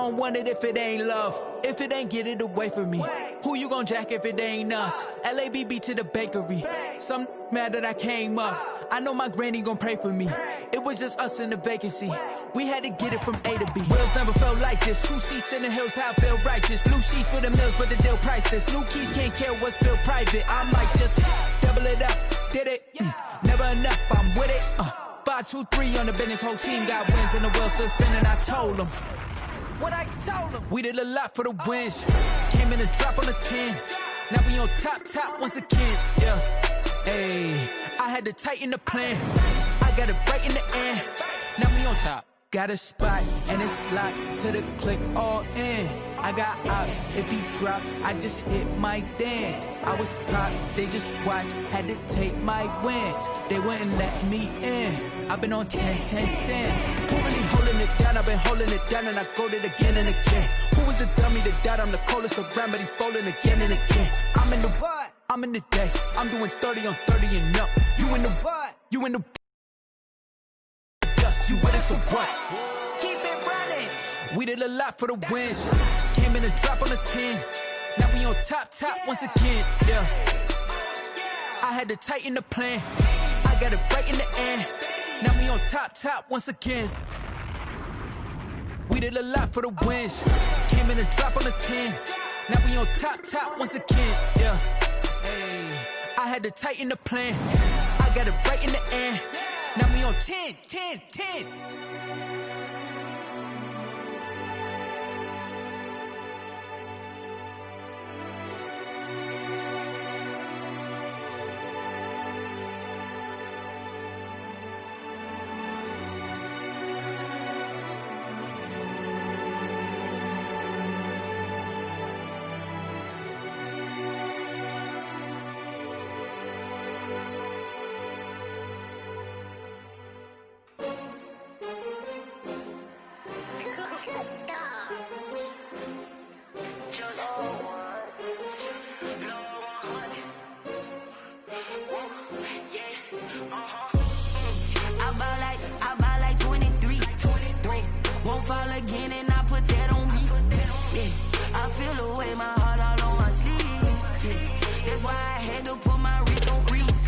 don't want it if it ain't love. If it ain't, get it away from me. Who you gon' jack if it ain't us? LABB to the bakery. Some mad that I came up. I know my granny gon' pray for me. It was just us in the vacancy. We had to get it from A to B. Wheels never felt like this. 2 seats in the hills, how I feel righteous. Blue sheets for the mills, but the deal priceless. New keys can't care what's still private. I might just double it up. Did it? Never enough, I'm with it. 5, 2, 3 on the business. Whole team got wins and the wheels still spinning. I told them what I told them. We did a lot for the wins. Came in a drop on the 10. Now we on top once again. Yeah. Hey, I had to tighten the plan. I got it right in the end. Now we on top. Got a spot and it's locked to the click all in. I got ops, if he drop, I just hit my dance. I was pop, they just watched, had to take my wins. They wouldn't let me in. I've been on 10 cents. Who really holding it down? I've been holding it down and I go it again and again. Who was the dummy that doubt I'm the coldest around, but he folding again and again. I'm in the what? I'm in the day. I'm doing 30 on 30 and up. You in the what? You in the dust. You with us or what? Keep it running. We did a lot for the wins. Came in a drop on the 10. Now we on top once again. Yeah. I had to tighten the plan. I got it right in the end. Now we on top once again. We did a lot for the wins. Came in a drop on the 10. Now we on top once again. Yeah. Hey, I had to tighten the plan. I got it right in the end. Now we on 10. I buy like 23. Won't fall again and I put that on me. Yeah, I feel the way, my heart all on my sleeve. Yeah, that's why I had to put my wrist on freeze.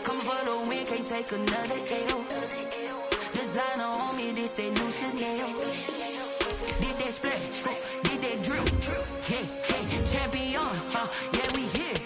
Coming for the win, can't take another L. Designer on me, this that new Chanel. Did that splash, did that drill. Yeah, champion, yeah, we here.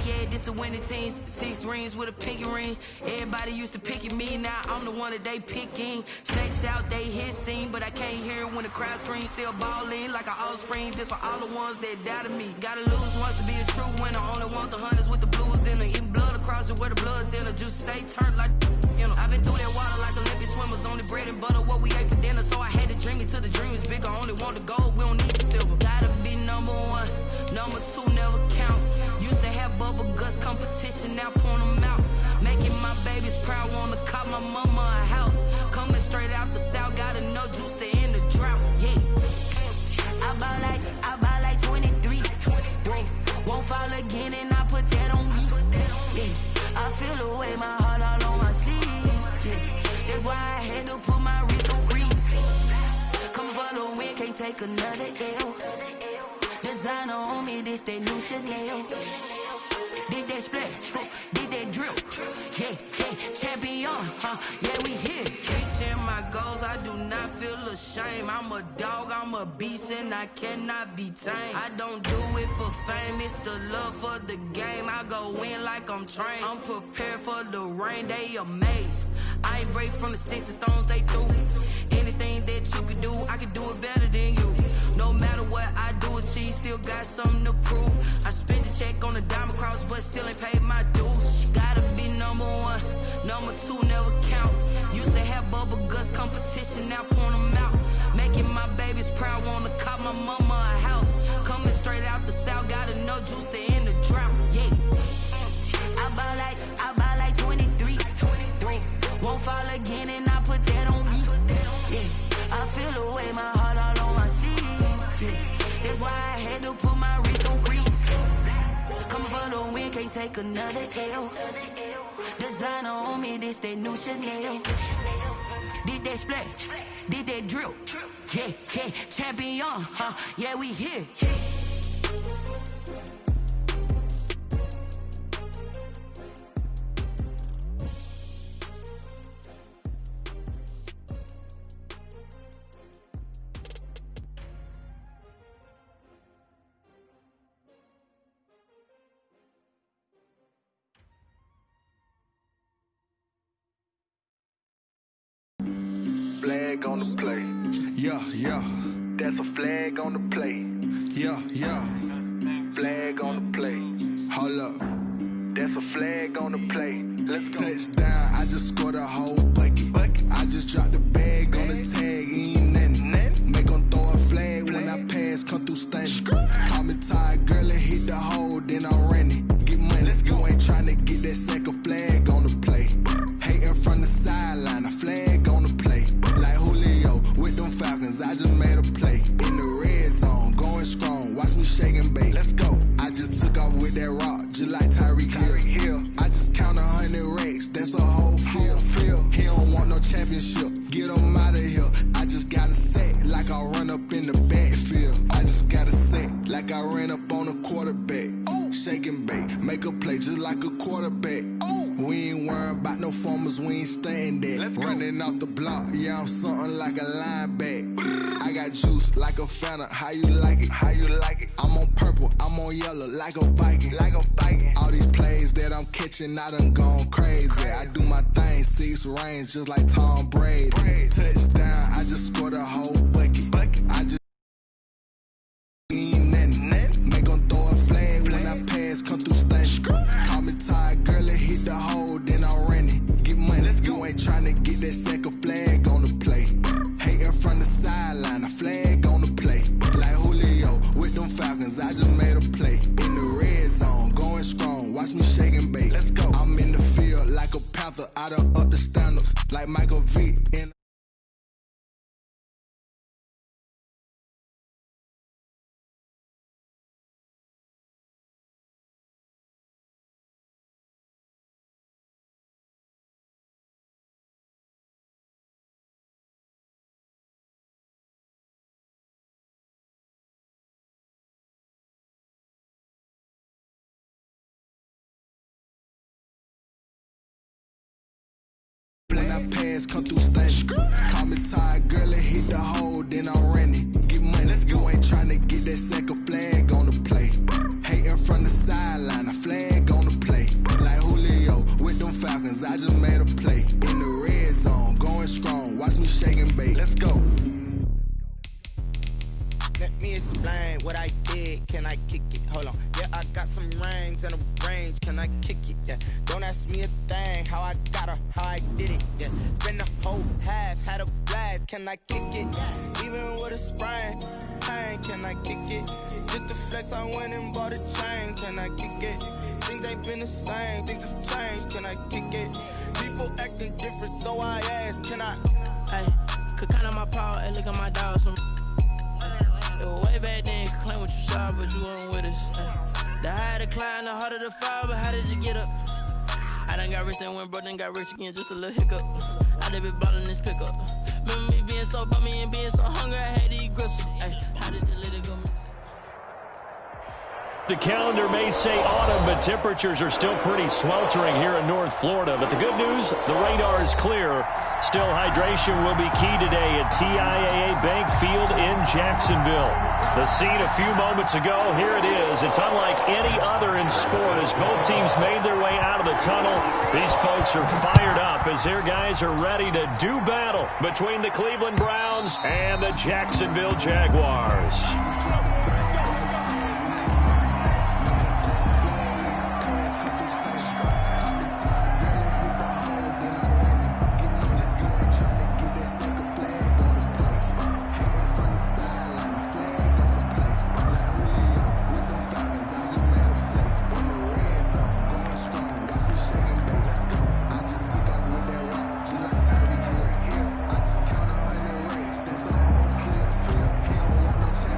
Yeah, this the winning teams. 6 rings with a pinky ring. Everybody used to picking me, now I'm the one that they picking. Snakes out, they hit scene, but I can't hear when the crowd screams. Still balling like an offspring. This for all the ones that doubted me. Gotta lose once to be a true winner. Only want the hunters with the blues in it. Eating blood across it where the blood thinner. Just stay turned like, you know. I've been through that water like Olympic swimmers. Only bread and butter, what we ate for dinner. So I had to dream it till the dream is bigger. Only want the gold, we don't need the silver. Gotta be number 1, number 2 never count. Used to have bubble guts competition, now point them out. Making my babies proud, wanna cop my mama a house. Coming straight out the south, got enough juice to end the drought. Yeah, I buy like 23. Won't fall again and I put that on me. Yeah, I feel the way, my heart all on my sleeve. Yeah, that's why I had to put my wrist on freeze. Coming for the win, can't take another L. Designer on me, this that new Chanel. Did that splash, did that drill. Yeah, champion, yeah, we here. Reaching my goals, I do not feel ashamed. I'm a dog, I'm a beast, and I cannot be tamed. I don't do it for fame, it's the love for the game. I go in like I'm trained. I'm prepared for the rain, they amazed. I ain't break from the sticks and stones they threw. Anything that you can do, I can do it better than you. No matter what I do, achieve, still got something to prove. I spent the check on the diamond cross, but still ain't paid my dues. Gotta be number 1, number 2 never count. Used to have bubble guts competition, now point them out. Making my babies proud, wanna cop my mama a house. Coming straight out the south, got enough juice to end the drought. Yeah, I buy like 23. Won't fall again and I put that on me. Yeah, I feel the way, my heart all on my sleeve. Yeah, that's why I had to put my wrist on freeze. Coming for the win, can't take another L. Designer on me, this that new Chanel. Did that splat, did that drill. Yeah, yeah, champion, huh? Yeah, we here. Flag on the play. Yeah, yeah. That's a flag on the play. Yeah, yeah. Flag on the play. Hold up. That's a flag on the play. Let's go. Touchdown, I just scored a whole bucket. I just dropped the bag on the tag, ain't nothing. Make 'em throw a flag when I pass, come through stunning. Call me tired, girl, and hit the hole, then I'm running. Get money, you ain't tryna get that second flag on the play. Hating from the sideline, a flag on the play. Like Julio with them Falcons, I just made a play. In the red zone, going strong, watch me shake and bake. Let's go. I just took off with that rock, just like Tyreek Hill. I just count 100 racks, that's a whole field. He don't want no championship, get him out of here. I just got a set, like I run up in the backfield. I just got a set, like I ran up on a quarterback. Shake and bake, make a play just like a quarterback. We ain't worrying about no formers, we ain't staying there. Running off the block, yeah, I'm something like a linebacker. I got juice like a Fanta, how you like it? How you like it? I'm on purple, I'm on yellow, like a Viking. Like a Viking. All these plays that I'm catching, I done gone crazy. I do my thing, 6 range, just like Tom Brady. Touchdown, I just scored a whole bucket. I just ain't nothing. Make 'em throw a flag when I pass, come through stunning. Call me tired, girl, and hit the hole, then I'm running. Get money, you ain't tryna get that second flag on the play. Hating from the sideline, a flag on the play. Like Julio with them Falcons, I just made a play. In the red zone, going strong, watch me shake and bake. Let's go. I'm in the field like a Panther, I done up the standards, like Michael Vick. In when I pass, come through stunning. Call me tired, girl, and hit the hole, then I'm running. Get money, you ain't tryna get that second flag on the play. Hating from the sideline, a flag on the play. Like Julio with them Falcons, I just made a play. In the red zone, going strong, watch me shake and bake. Let's go. Let me explain what I did. Can I kick it? Hold on. Yeah, I got some rings and a range. Can I kick it? Yeah. Don't ask me a thing. How I got her, how I did it. Yeah. Spend the whole half, had a blast. Can I kick it? Even with a sprain. Hey, can I kick it? Just to flex, I went and bought a chain. Can I kick it? Things ain't been the same. Things have changed. Can I kick it? People acting different, so I ask. Can I? Hey, could count on my power and look at my dogs. Way back then, you could claim what you saw, but you weren't with us. The higher the climb, the harder the fall, but how did you get up? I done got rich, then went broke, then got rich again, just a little hiccup. I done been ballin' this pickup. Remember me being so bummy and being so hungry, I had to eat gristle. Ay, how did the little go miss? The calendar may say autumn, but temperatures are still pretty sweltering here in North Florida. But the good news, the radar is clear. Still, hydration will be key today at TIAA Bank Field in Jacksonville. The scene a few moments ago, here it is. It's unlike any other in sport as both teams made their way out of the tunnel. These folks are fired up as their guys are ready to do battle between the Cleveland Browns and the Jacksonville Jaguars.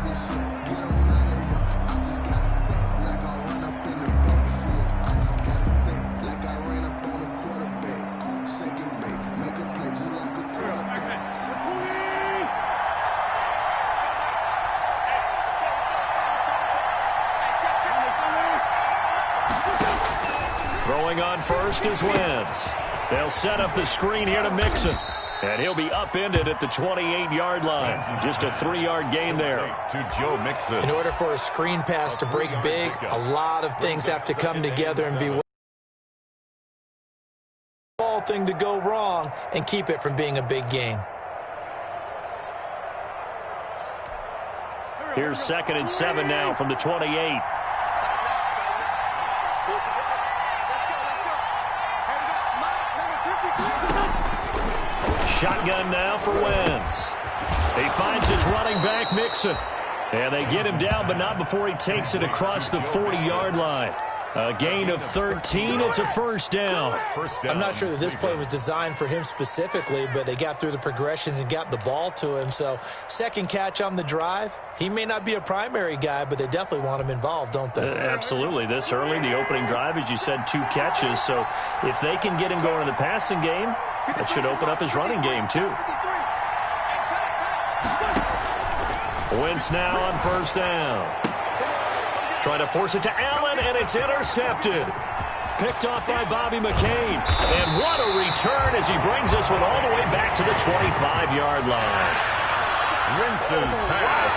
championship. Throwing on first is Wentz. They'll set up the screen here to Mixon. And he'll be upended at the 28-yard line. Just a 3-yard gain there. To Joe Mixon. In order for a screen pass to break big, a lot of things have to come together and be ball thing to go wrong and keep it from being a big game. Here's 2nd and 7 now from the 28. Shotgun now for Wentz. He finds his running back, Mixon. And they get him down, but not before he takes it across the 40-yard line. A gain of 13. It's a first down. I'm not sure that this play was designed for him specifically, but they got through the progressions and got the ball to him. So, second catch on the drive. He may not be a primary guy, but they definitely want him involved, don't they? Absolutely. This early, the opening drive, as you said, 2 catches. So, if they can get him going in the passing game, that should open up his running game, too. Wentz now on first down. Trying to force it to Allen, and it's intercepted. Picked off by Bobby McCain. And what a return as he brings this one all the way back to the 25-yard line. Wentz's pass.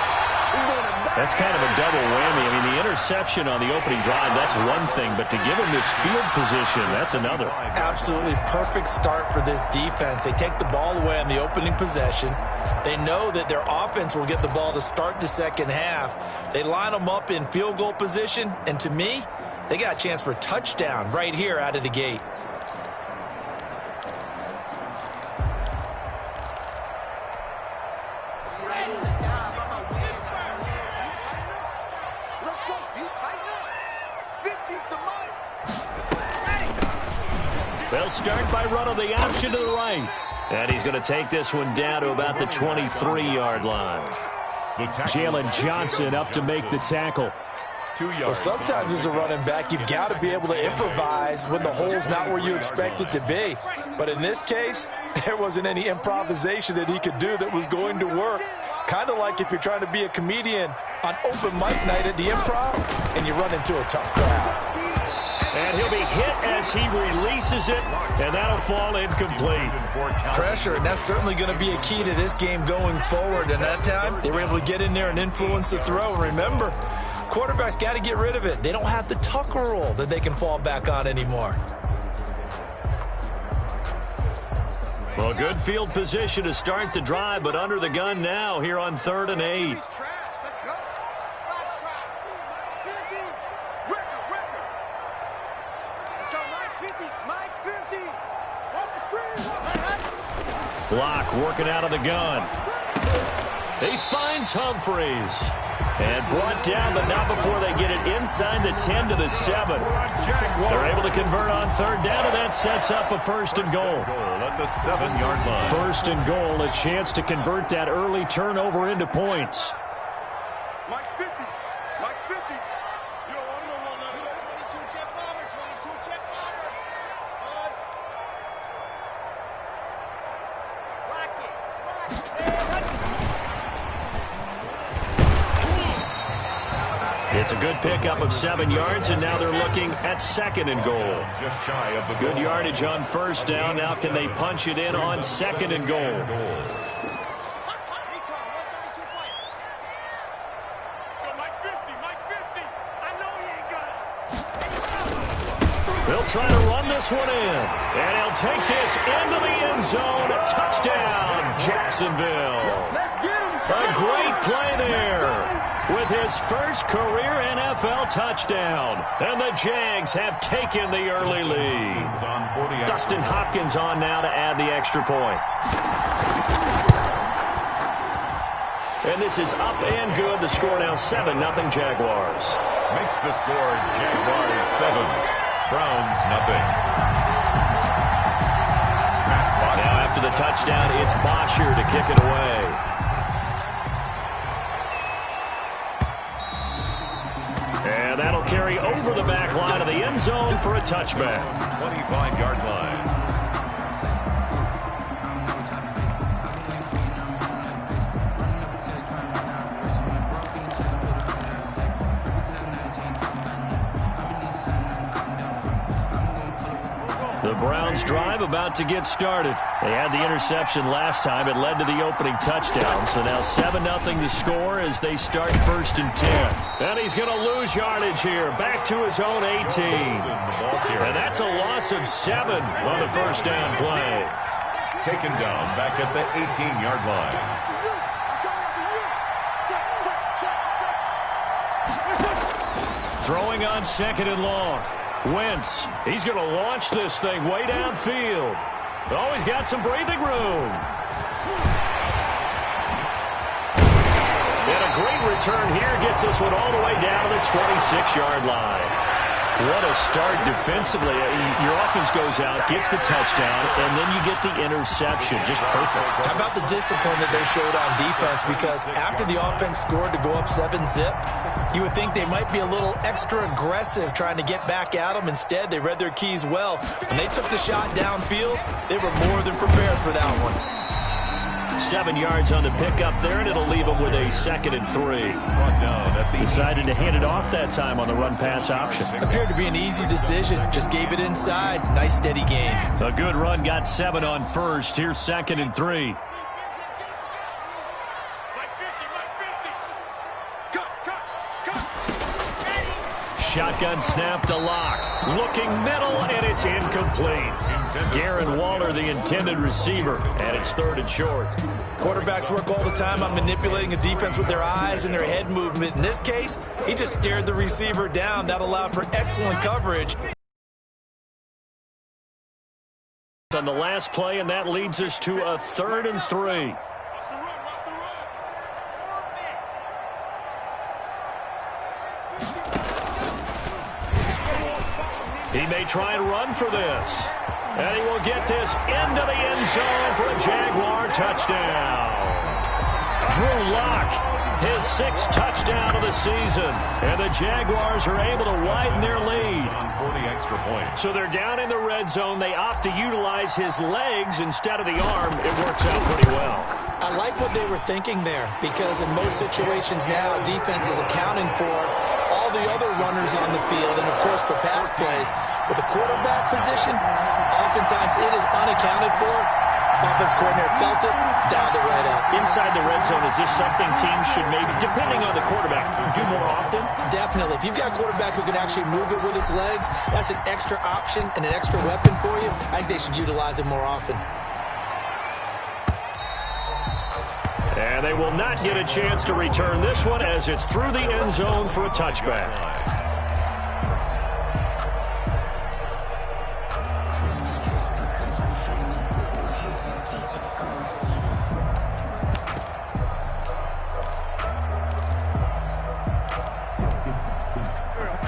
That's kind of a double whammy. I mean, the interception on the opening drive, that's one thing. But to give him this field position, that's another. Absolutely perfect start for this defense. They take the ball away on the opening possession. They know that their offense will get the ball to start the second half. They line them up in field goal position. And to me, they got a chance for a touchdown right here out of the gate. They'll start by running the option to the right. And he's going to take this one down to about the 23-yard line. Jalen Johnson up to make the tackle. 2 yards. Well, sometimes as a running back, you've got to be able to improvise when the hole's not where you expect it to be. But in this case, there wasn't any improvisation that he could do that was going to work. Kind of like if you're trying to be a comedian on open mic night at the Improv and you run into a tough crowd. And he'll be hit as he releases it, and that'll fall incomplete. Pressure, and that's certainly going to be a key to this game going forward. And that time, they were able to get in there and influence the throw. Remember, quarterbacks got to get rid of it. They don't have the Tucker rule that they can fall back on anymore. Well, good field position to start the drive, but under the gun now here on 3rd and 8. Block working out of the gun. He finds Humphreys. And brought down, but not before they get it inside the 10 to the 7. They're able to convert on 3rd down, and that sets up a 1st and goal. At the 7-yard line. 1st and goal, a chance to convert that early turnover into points. Mike 50. Mike 50. You don't want to run that. 22 check bomber. 22 check bomber. Odds. Rocket. It's a good pickup of 7 yards, and now they're looking at 2nd and goal. Just shy of the Good yardage on 1st down. Now can they punch it in on 2nd and goal? They'll try to run this one in, and he'll take this into the end zone. Touchdown, Jacksonville. A great play there with his first career NFL touchdown. And the Jags have taken the early lead. Dustin Hopkins on now to add the extra point. And this is up and good. The score now 7-0 Jaguars. Makes the score Jaguars 7. Browns nothing. Now after the touchdown, it's Bosher to kick it away. And that'll carry over the back line of the end zone for a touchback. 25-yard line. Browns drive about to get started. They had the interception last time. It led to the opening touchdown. So now 7-0 to score as they start 1st and 10. And he's going to lose yardage here. Back to his own 18. And that's a loss of 7 on the first down play. Taken down back at the 18-yard line. Throwing on 2nd and long. Wentz, he's going to launch this thing way downfield. Oh, he's got some breathing room. And a great return here gets this one all the way down to the 26-yard line. What a start defensively. Your offense goes out, gets the touchdown, and then you get the interception. Just perfect. How about the discipline that they showed on defense? Because after the offense scored to go up 7-zip, you would think they might be a little extra aggressive trying to get back at them. Instead, they read their keys well. When they took the shot downfield, they were more than prepared for that one. 7 yards on the pickup there, and it'll leave them with a 2nd and 3. Decided to hand it off that time on the run-pass option. Appeared to be an easy decision. Just gave it inside. Nice, steady gain. A good run, got 7 on first. Here's 2nd and 3. Shotgun snap to Lock. Looking middle, and it's incomplete. Darren Waller, the intended receiver, and it's 3rd and short. Quarterbacks work all the time on manipulating a defense with their eyes and their head movement. In this case, he just stared the receiver down. That allowed for excellent coverage. On the last play, and that leads us to a 3rd and 3. He may try and run for this. And he will get this into the end zone for a Jaguar touchdown. Drew Lock, his 6th touchdown of the season. And the Jaguars are able to widen their lead. For the extra point. So they're down in the red zone. They opt to utilize his legs instead of the arm. It works out pretty well. I like what they were thinking there, because in most situations now, defense is accounting for all the other runners on the field and, of course, for pass plays. But the quarterback position, oftentimes it is unaccounted for. Offense coordinator felt it, dialed it right up. Inside the red zone, is this something teams should maybe, depending on the quarterback, do more often? Definitely. If you've got a quarterback who can actually move it with his legs, that's an extra option and an extra weapon for you. I think they should utilize it more often. And they will not get a chance to return this one as it's through the end zone for a touchback.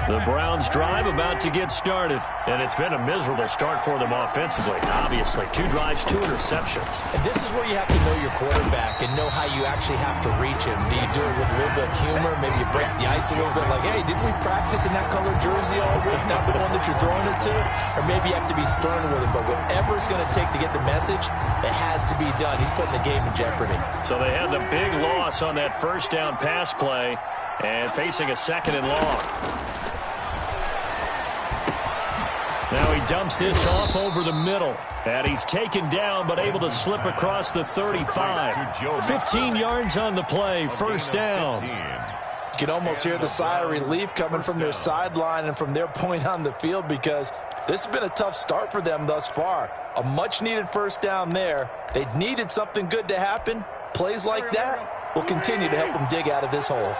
The Browns drive about to get started, and it's been a miserable start for them offensively. Obviously, 2 drives, 2 interceptions. And this is where you have to know your quarterback and know how you actually have to reach him. Do you do it with a little bit of humor? Maybe you break the ice a little bit, like, hey, didn't we practice in that color jersey all week, not the one that you're throwing it to? Or maybe you have to be stern with him. But whatever it's going to take to get the message, it has to be done. He's putting the game in jeopardy. So they had the big loss on that first down pass play and facing a 2nd and long. Now he dumps this off over the middle. And he's taken down but able to slip across the 35. 15 yards on the play, 1st down. You can almost hear the sigh of relief coming from their sideline and from their point on the field, because this has been a tough start for them thus far. A much-needed 1st down there. They needed something good to happen. Plays like that will continue to help them dig out of this hole.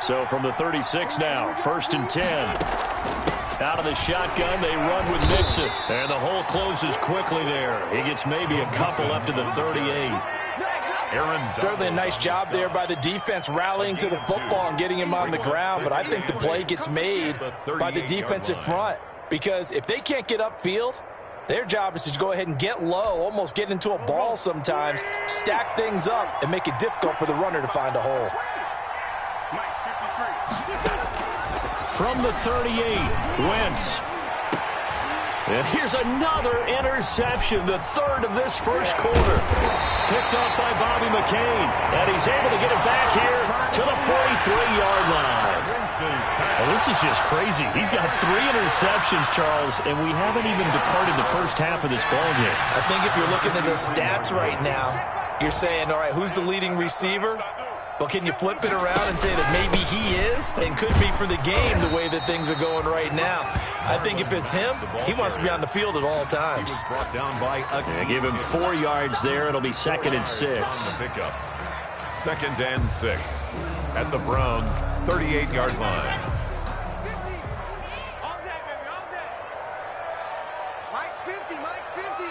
So from the 36 now, 1st and 10. Out of the shotgun, they run with Mixon. And the hole closes quickly there. He gets maybe a couple up to the 38. Certainly a nice job there by the defense, rallying to the football and getting him on the ground. But I think the play gets made by the defensive front, because if they can't get upfield, their job is to go ahead and get low, almost get into a ball sometimes, stack things up, and make it difficult for the runner to find a hole. From the 38, Wentz. And here's another interception, the 3rd of this first quarter. Picked up by Bobby McCain, and he's able to get it back here to the 43-yard line. Well, this is just crazy. He's got 3 interceptions, Charles, and we haven't even departed the first half of this ballgame. I think if you're looking at the stats right now, you're saying, all right, who's the leading receiver? Well, can you flip it around and say that maybe he is and could be for the game the way that things are going right now? I think if it's him, he wants to be on the field at all times. Yeah, give him 4 yards there. It'll be 2nd and 6. Pickup. 2nd and 6 at the Browns' 38-yard line. Mike's 50, Mike's 50.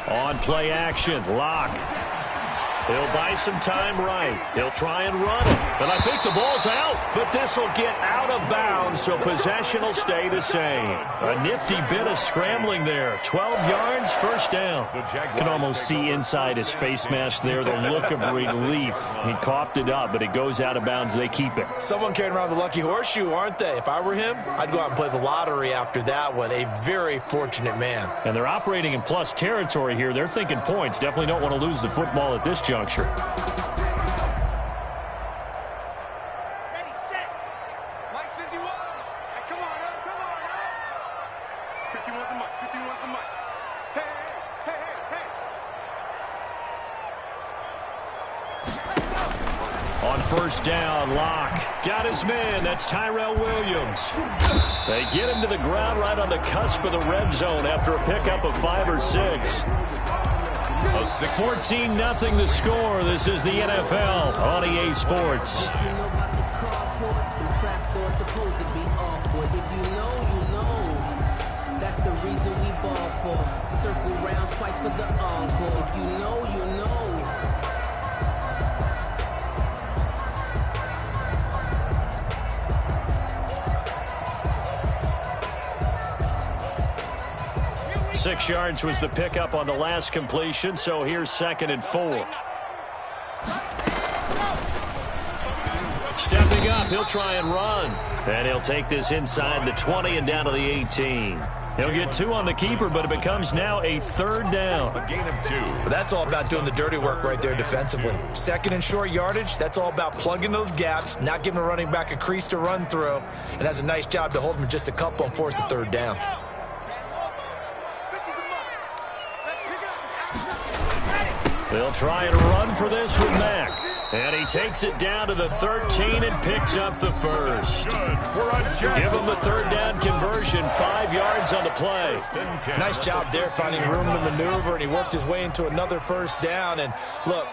On play action, Locke. He'll buy some time right. He'll try and run it. But I think the ball's out. But this will get out of bounds, so possession will stay the same. A nifty bit of scrambling there. 12 yards, 1st down. Can almost see inside his face mask there, the look of relief. He coughed it up, but it goes out of bounds. They keep it. Someone carrying around the lucky horseshoe, aren't they? If I were him, I'd go out and play the lottery after that one. A very fortunate man. And they're operating in plus territory here. They're thinking points. Definitely don't want to lose the football at this juncture. Ready, set. Mike 51. Hey, come on, up, come on, up. 51's the mic, 51's the mic. Hey, hey, hey, hey. On 1st down, Locke got his man. That's Tyrell Williams. They get him to the ground right on the cusp of the red zone after a pickup of 5 or 6. 14-0 the score. This is the NFL on EA Sports. That's the reason we ball for. Circle round twice for the encore. If you know, you know. 6 yards was the pickup on the last completion, so here's 2nd and 4. Stepping up, he'll try and run. And he'll take this inside the 20 and down to the 18. He'll get 2 on the keeper, but it becomes now a 3rd down. A gain of 2. But that's all about doing the dirty work right there defensively. 2nd and short yardage, that's all about plugging those gaps, not giving a running back a crease to run through, and has a nice job to hold him just a couple and force a 3rd down. They'll try and run for this with Mack. And he takes it down to the 13 and picks up the 1st. Give him the 3rd down conversion, 5 yards on the play. Nice job there finding room to maneuver, and he worked his way into another 1st down. And look,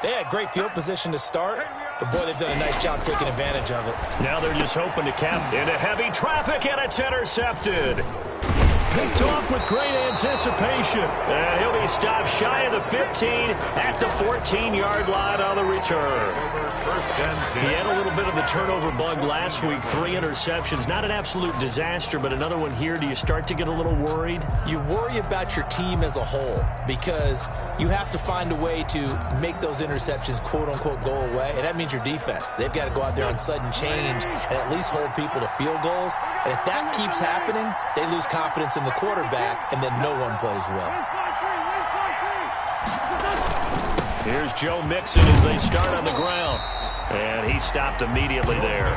they had great field position to start, but boy, they've done a nice job taking advantage of it. Now they're just hoping to cap into heavy traffic, and it's intercepted. Picked off with great anticipation. And he'll be stopped shy of the 15 at the 14-yard line on the return. He had a little bit of the turnover bug last week. 3 interceptions. Not an absolute disaster, but another one here. Do you start to get a little worried? You worry about your team as a whole because you have to find a way to make those interceptions, quote-unquote, go away. And that means your defense. They've got to go out there on sudden change and at least hold people to field goals. And if that keeps happening, they lose confidence in the quarterback, and then no one plays well. Here's Joe Mixon as they start on the ground. And he stopped immediately there.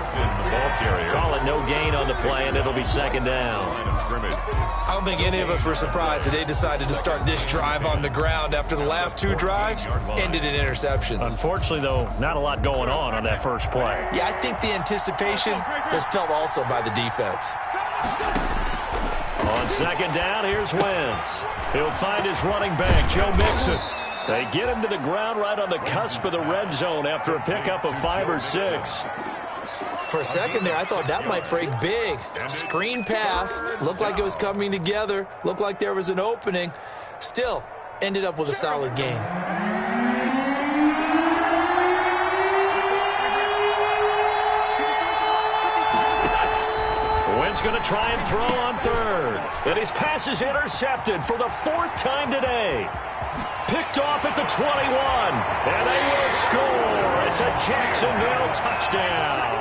Call it no gain on the play, and it'll be 2nd down. I don't think any of us were surprised that they decided to start this drive on the ground after the last 2 drives ended in interceptions. Unfortunately, though, not a lot going on that first play. Yeah, I think the anticipation was felt also by the defense. On 2nd down, here's Wentz. He'll find his running back, Joe Mixon. They get him to the ground right on the cusp of the red zone after a pickup of 5 or 6. For a second there, I thought that might break big. Screen pass. Looked like it was coming together. Looked like there was an opening. Still, ended up with a solid game. Wentz going to try and throw on 3rd. And his pass is intercepted for the 4th time today. Picked off at the 21. And they will score. It's a Jacksonville touchdown.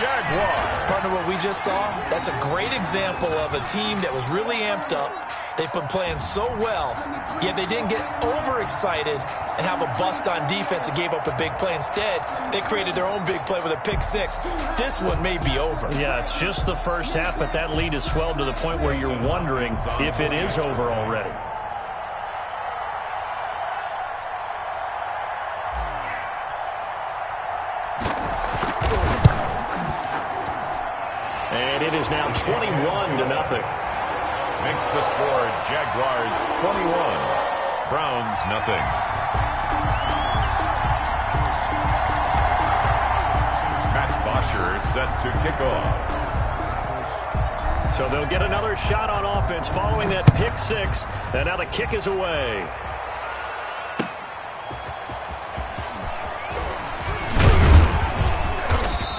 Jaguars. Partner, what we just saw, that's a great example of a team that was really amped up. They've been playing so well, yet they didn't get overexcited and have a bust on defense and gave up a big play. Instead, they created their own big play with a pick six. This one may be over. Yeah, it's just the first half, but that lead has swelled to the point where you're wondering if it is over already. And it is now 21-0. Makes the score Jaguars 21, Browns nothing. Matt Bosher set to kick off. So they'll get another shot on offense following that pick six, and now the kick is away.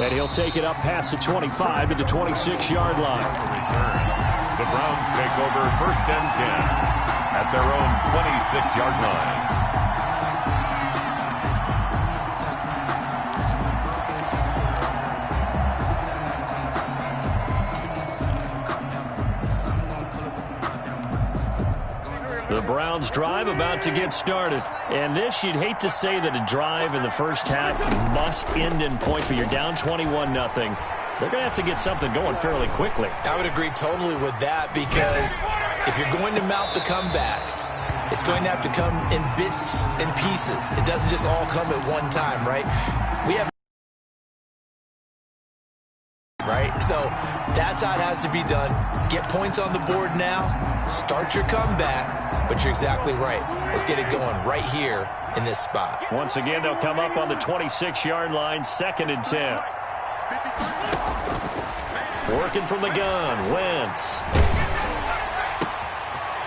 And he'll take it up past the 25 to the 26-yard line. The Browns take over 1st and 10 at their own 26-yard line. The Browns drive about to get started. And this, you'd hate to say that a drive in the first half must end in points, but you're down 21-0. They're going to have to get something going fairly quickly. I would agree totally with that, because if you're going to mount the comeback, it's going to have to come in bits and pieces. It doesn't just all come at one time, right? So that's how it has to be done. Get points on the board now. Start your comeback. But you're exactly right. Let's get it going right here in this spot. Once again, they'll come up on the 26-yard line, 2nd and 10. Working from the gun, Wentz.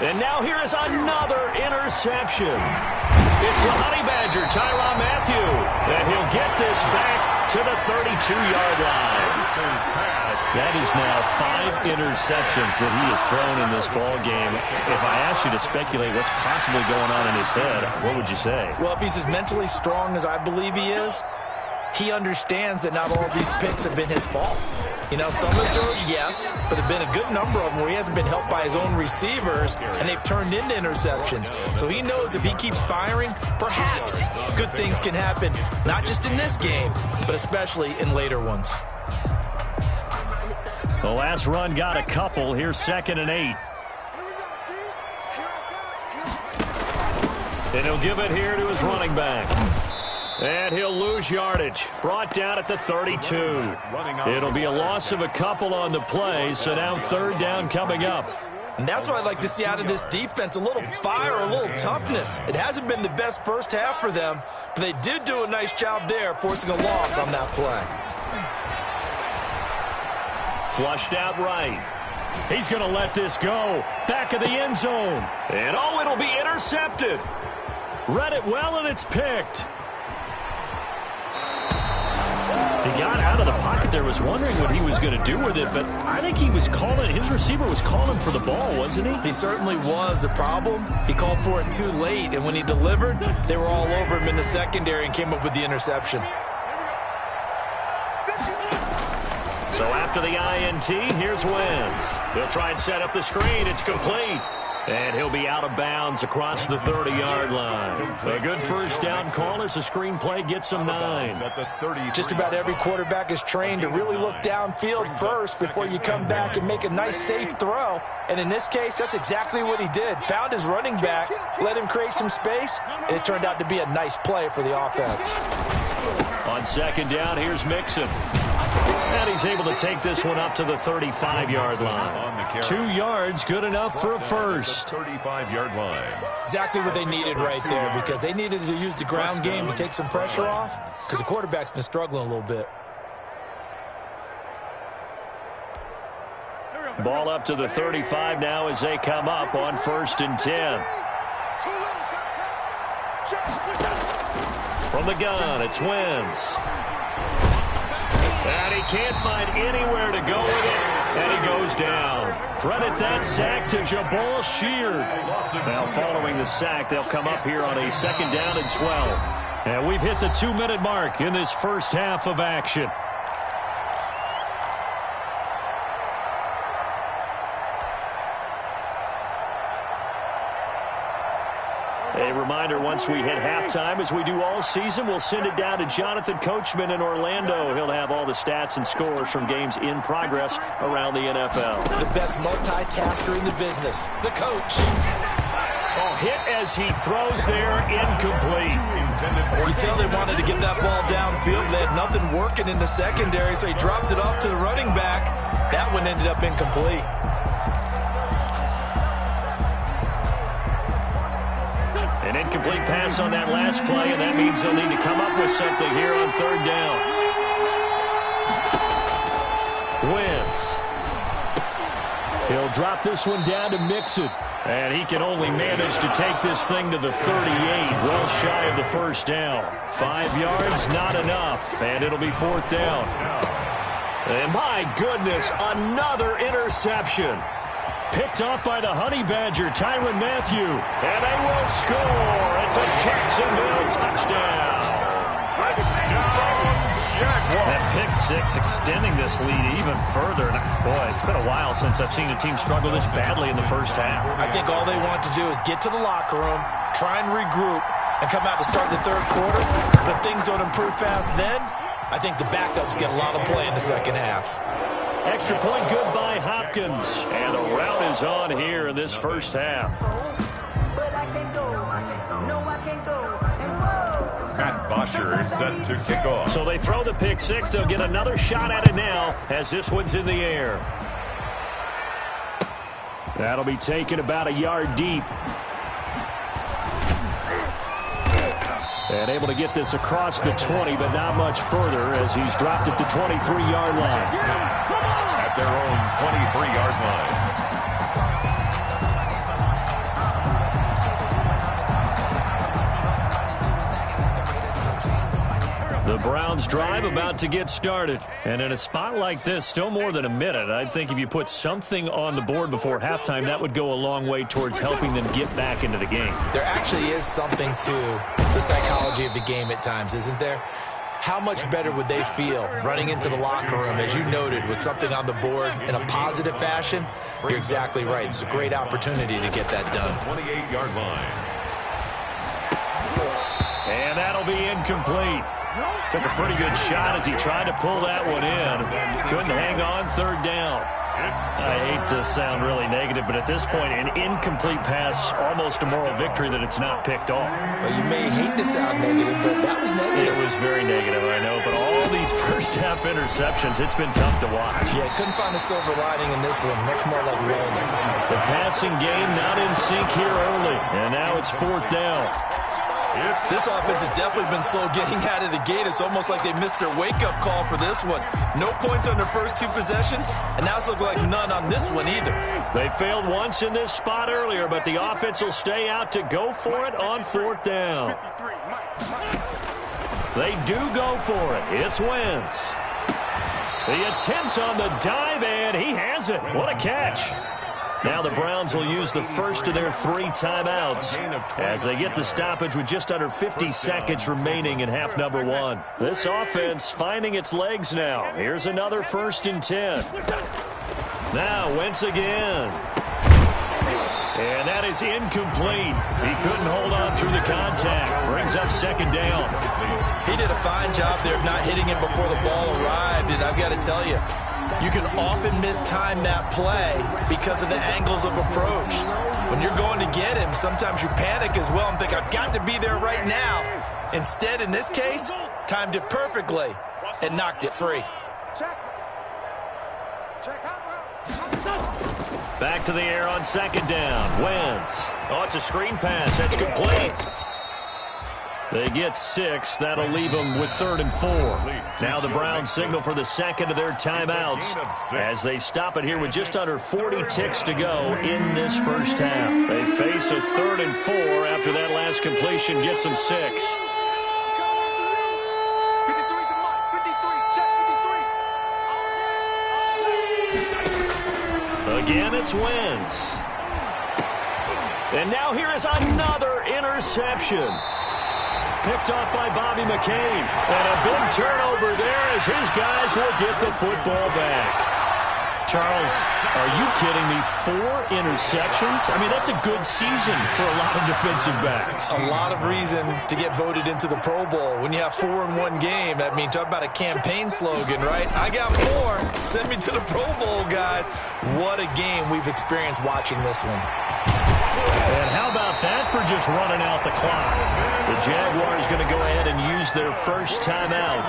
And now here is another interception. It's the Honey Badger, Tyrann Mathieu. And he'll get this back to the 32-yard line. That is now 5 interceptions that he has thrown in this ball game. If I asked you to speculate what's possibly going on in his head, what would you say? Well, if he's as mentally strong as I believe he is, he understands that not all of these picks have been his fault. You know, some of the throws, yes, but there have been a good number of them where he hasn't been helped by his own receivers, and they've turned into interceptions. So he knows if he keeps firing, perhaps good things can happen, not just in this game, but especially in later ones. The last run got a couple. Here's 2nd and 8. And he'll give it here to his running back. And he'll lose yardage. Brought down at the 32. It'll be a loss of a couple on the play, so now 3rd down coming up. And that's what I'd like to see out of this defense, a little fire, a little toughness. It hasn't been the best first half for them, but they did do a nice job there, forcing a loss on that play. Flushed out right. He's going to let this go. Back of the end zone. And oh, it'll be intercepted. Read it well, and it's picked. He got out of the pocket there, was wondering what he was going to do with it, but I think he was calling, his receiver was calling for the ball, wasn't he? He certainly was. The problem, he called for it too late, and when he delivered, they were all over him in the secondary and came up with the interception. So after the INT, here's Wentz. He'll try and set up the screen. It's complete. And he'll be out of bounds across the 30-yard line. A good first down call as the screen play gets him 9. Just about every quarterback is trained to really look downfield first before you come back and make a nice, safe throw. And in this case, that's exactly what he did. Found his running back, let him create some space, and it turned out to be a nice play for the offense. On 2nd down, here's Mixon. And he's able to take this one up to the 35-yard line. 2 yards, good enough for a first. 35-yard line. Exactly what they needed right there, because they needed to use the ground game to take some pressure off, because the quarterback's been struggling a little bit. Ball up to the 35 now as they come up on 1st and 10. From the gun, it's Wentz. And he can't find anywhere to go with it, and he goes down. Credit that sack to Jabal Sheard. Now following the sack, they'll come up here on a 2nd down and 12. And we've hit the 2-minute mark in this first half of action. A reminder, once we hit halftime, as we do all season, we'll send it down to Jonathan Coachman in Orlando. He'll have all the stats and scores from games in progress around the NFL. The best multitasker in the business, the coach. Oh, hit as he throws there, incomplete. You can tell they wanted to get that ball downfield. They had nothing working in the secondary, so he dropped it off to the running back. That one ended up incomplete. An incomplete pass on that last play, and that means they'll need to come up with something here on third down. Wentz. He'll drop this one down to Mixon. And he can only manage to take this thing to the 38, well shy of the first down. 5 yards, not enough, and it'll be fourth down. And my goodness, another interception. Picked off by the Honey Badger, Tyrann Mathieu. And they will score. It's a Jacksonville touchdown. That pick six extending this lead even further. Boy, it's been a while since I've seen a team struggle this badly in the first half. I think all they want to do is get to the locker room, try and regroup, and come out to start the third quarter. But if things don't improve fast then, I think the backups get a lot of play in the second half. Extra point good by Hopkins. And the route is on here in this first half. Matt Bosher is set to kick off. So they throw the pick six. They'll get another shot at it now as this one's in the air. That'll be taken about a yard deep. And able to get this across the 20, but not much further as he's dropped it to 23-yard line. At their own 23-yard line. The Browns drive about to get started. And in a spot like this, still more than a minute, I think if you put something on the board before halftime, that would go a long way towards helping them get back into the game. There actually is something to the psychology of the game at times, isn't there? How much better would they feel running into the locker room, as you noted, with something on the board in a positive fashion? You're exactly right. It's a great opportunity to get that done. 28-yard line. And that'll be incomplete. Took a pretty good shot as he tried to pull that one in. Couldn't hang on third down. I hate to sound really negative, but at this point, an incomplete pass, almost a moral victory that it's not picked off. Well, you may hate to sound negative, but that was negative. It was very negative, I know, but all these first-half interceptions, it's been tough to watch. Yeah, couldn't find a silver lining in this one. Much more like lead. The passing game not in sync here early, and now it's fourth down. This offense has definitely been slow getting out of the gate. It's almost like they missed their wake-up call for this one. No points on their first two possessions, and now it's looking like none on this one either. They failed once in this spot earlier, but the offense will stay out to go for it on fourth down. They do go for it. It's Wentz. The attempt on the dive, and he has it. What a catch. Now the Browns will use the first of their 3 timeouts as they get the stoppage with just under 50 seconds remaining in half number 1. This offense finding its legs now. Here's another 1st and 10. Now Wentz again. And that is incomplete. He couldn't hold on through the contact. Brings up second down. He did a fine job there of not hitting it before the ball arrived, and I've got to tell you, you can often mistime that play because of the angles of approach. When you're going to get him, sometimes you panic as well and think, I've got to be there right now. Instead, in this case, timed it perfectly and knocked it free. Back to the air on second down. Wentz. Oh, it's a screen pass. That's complete. They get 6. That'll leave them with 3rd and 4. Now the Browns signal for the second of their timeouts as they stop it here with just under 40 ticks to go in this first half. They face a 3rd and 4 after that last completion gets them 6. Again, it's Wentz. And now here is another interception. Picked off by Bobby McCain. And a big turnover there as his guys will get the football back. Charles, are you kidding me? 4 interceptions? I mean, that's a good season for a lot of defensive backs. A lot of reason to get voted into the Pro Bowl. When you have 4 in one game, that means talk about a campaign slogan, right? I got 4. Send me to the Pro Bowl, guys. What a game we've experienced watching this one. And how about that for just running out the clock? The Jaguars going to go ahead and use their first timeout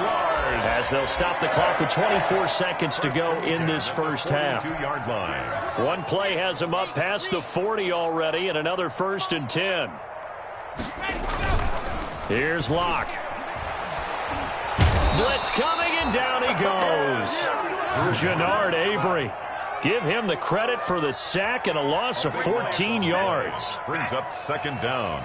as they'll stop the clock with 24 seconds to go in this first half. 42-yard line. One play has them up past the 40 already, and another 1st and 10. Here's Locke. Blitz coming, and down he goes. Jannard Avery. Give him the credit for the sack and a loss of 14 yards. Brings up 2nd down.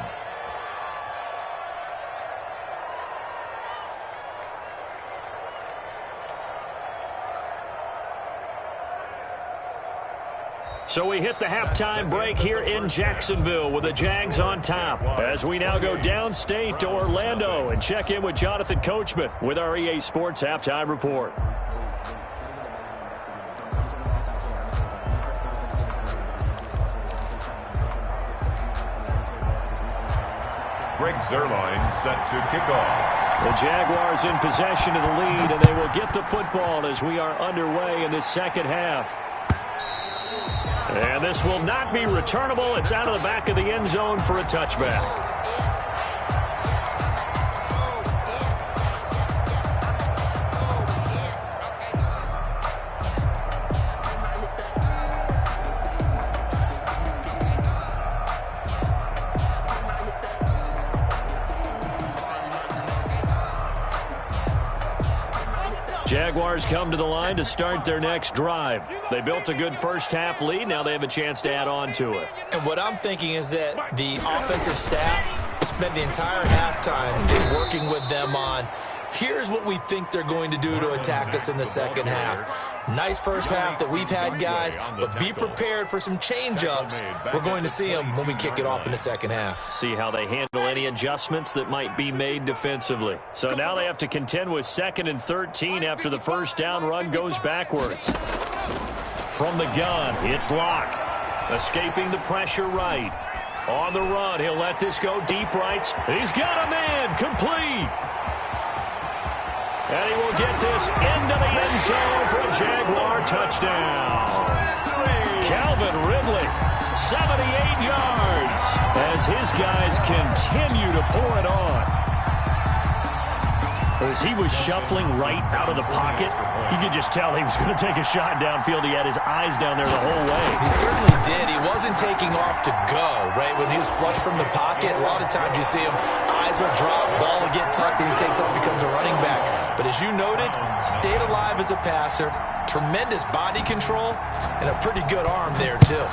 So we hit the halftime break here in Jacksonville with the Jags on top. As we now go downstate to Orlando and check in with Jonathan Coachman with our EA Sports Halftime Report. Greg Zuerlein set to kick off. The Jaguars in possession of the lead, and they will get the football as we are underway in the second half. And this will not be returnable. It's out of the back of the end zone for a touchback. Jaguars come to the line to start their next drive. They built a good first half lead. Now they have a chance to add on to it. And what I'm thinking is that the offensive staff spent the entire halftime just working with them on, here's what we think they're going to do to attack us in the second half. Nice first half that we've had, guys, but be prepared for some change-ups. We're going to see them when we kick it off in the second half. See how they handle any adjustments that might be made defensively. So now they have to contend with 2nd and 13 after the first down run goes backwards. From the gun, it's Locke. Escaping the pressure right. On the run, he'll let this go deep right. He's got a man, complete. And he will get this into the end zone for a Jaguar touchdown. Calvin Ridley, 78 yards, as his guys continue to pour it on. As he was shuffling right out of the pocket, you could just tell he was going to take a shot downfield. He had his eyes down there the whole way. He certainly did. He wasn't taking off to go, right? When he was flush from the pocket, a lot of times you see him, eyes will drop, ball will get tucked, and he takes off, becomes a running back. But as you noted, stayed alive as a passer, tremendous body control, and a pretty good arm there, too.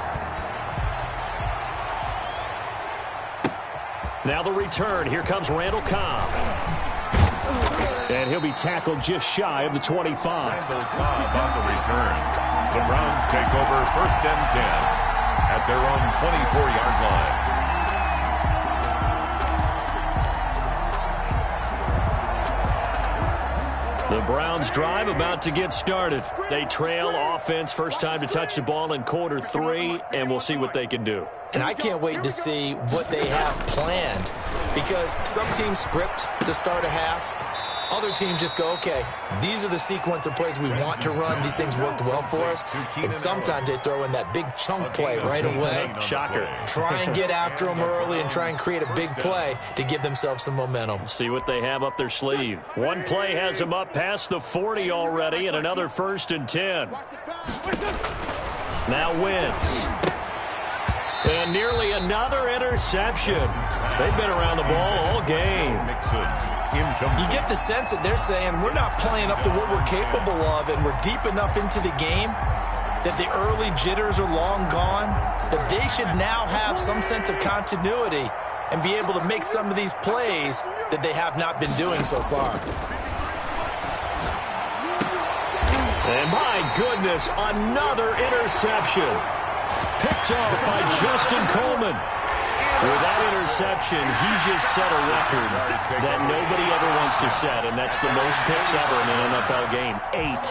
Now the return. Here comes Randall Cobb. And he'll be tackled just shy of the 25. Randall Cobb on the return. The Browns take over 1st and 10 at their own 24-yard line. The Browns drive about to get started. They trail offense, first time to touch the ball in quarter 3, and we'll see what they can do. And I can't wait to see what they have planned, because some teams script to start a half. Other teams just go, okay, these are the sequence of plays we want to run. These things worked well for us. And sometimes they throw in that big chunk play right away. Shocker. Try and get after them early and try and create a big play to give themselves some momentum. See what they have up their sleeve. One play has them up past the 40 already, and another 1st and 10. Now Wentz. And nearly another interception. They've been around the ball all game. You get the sense that they're saying we're not playing up to what we're capable of, and we're deep enough into the game that the early jitters are long gone, that they should now have some sense of continuity and be able to make some of these plays that they have not been doing so far. And my goodness, another interception. Picked off by Justin Coleman. With that interception, he just set a record that nobody ever wants to set, and that's the most picks ever in an NFL game. 8.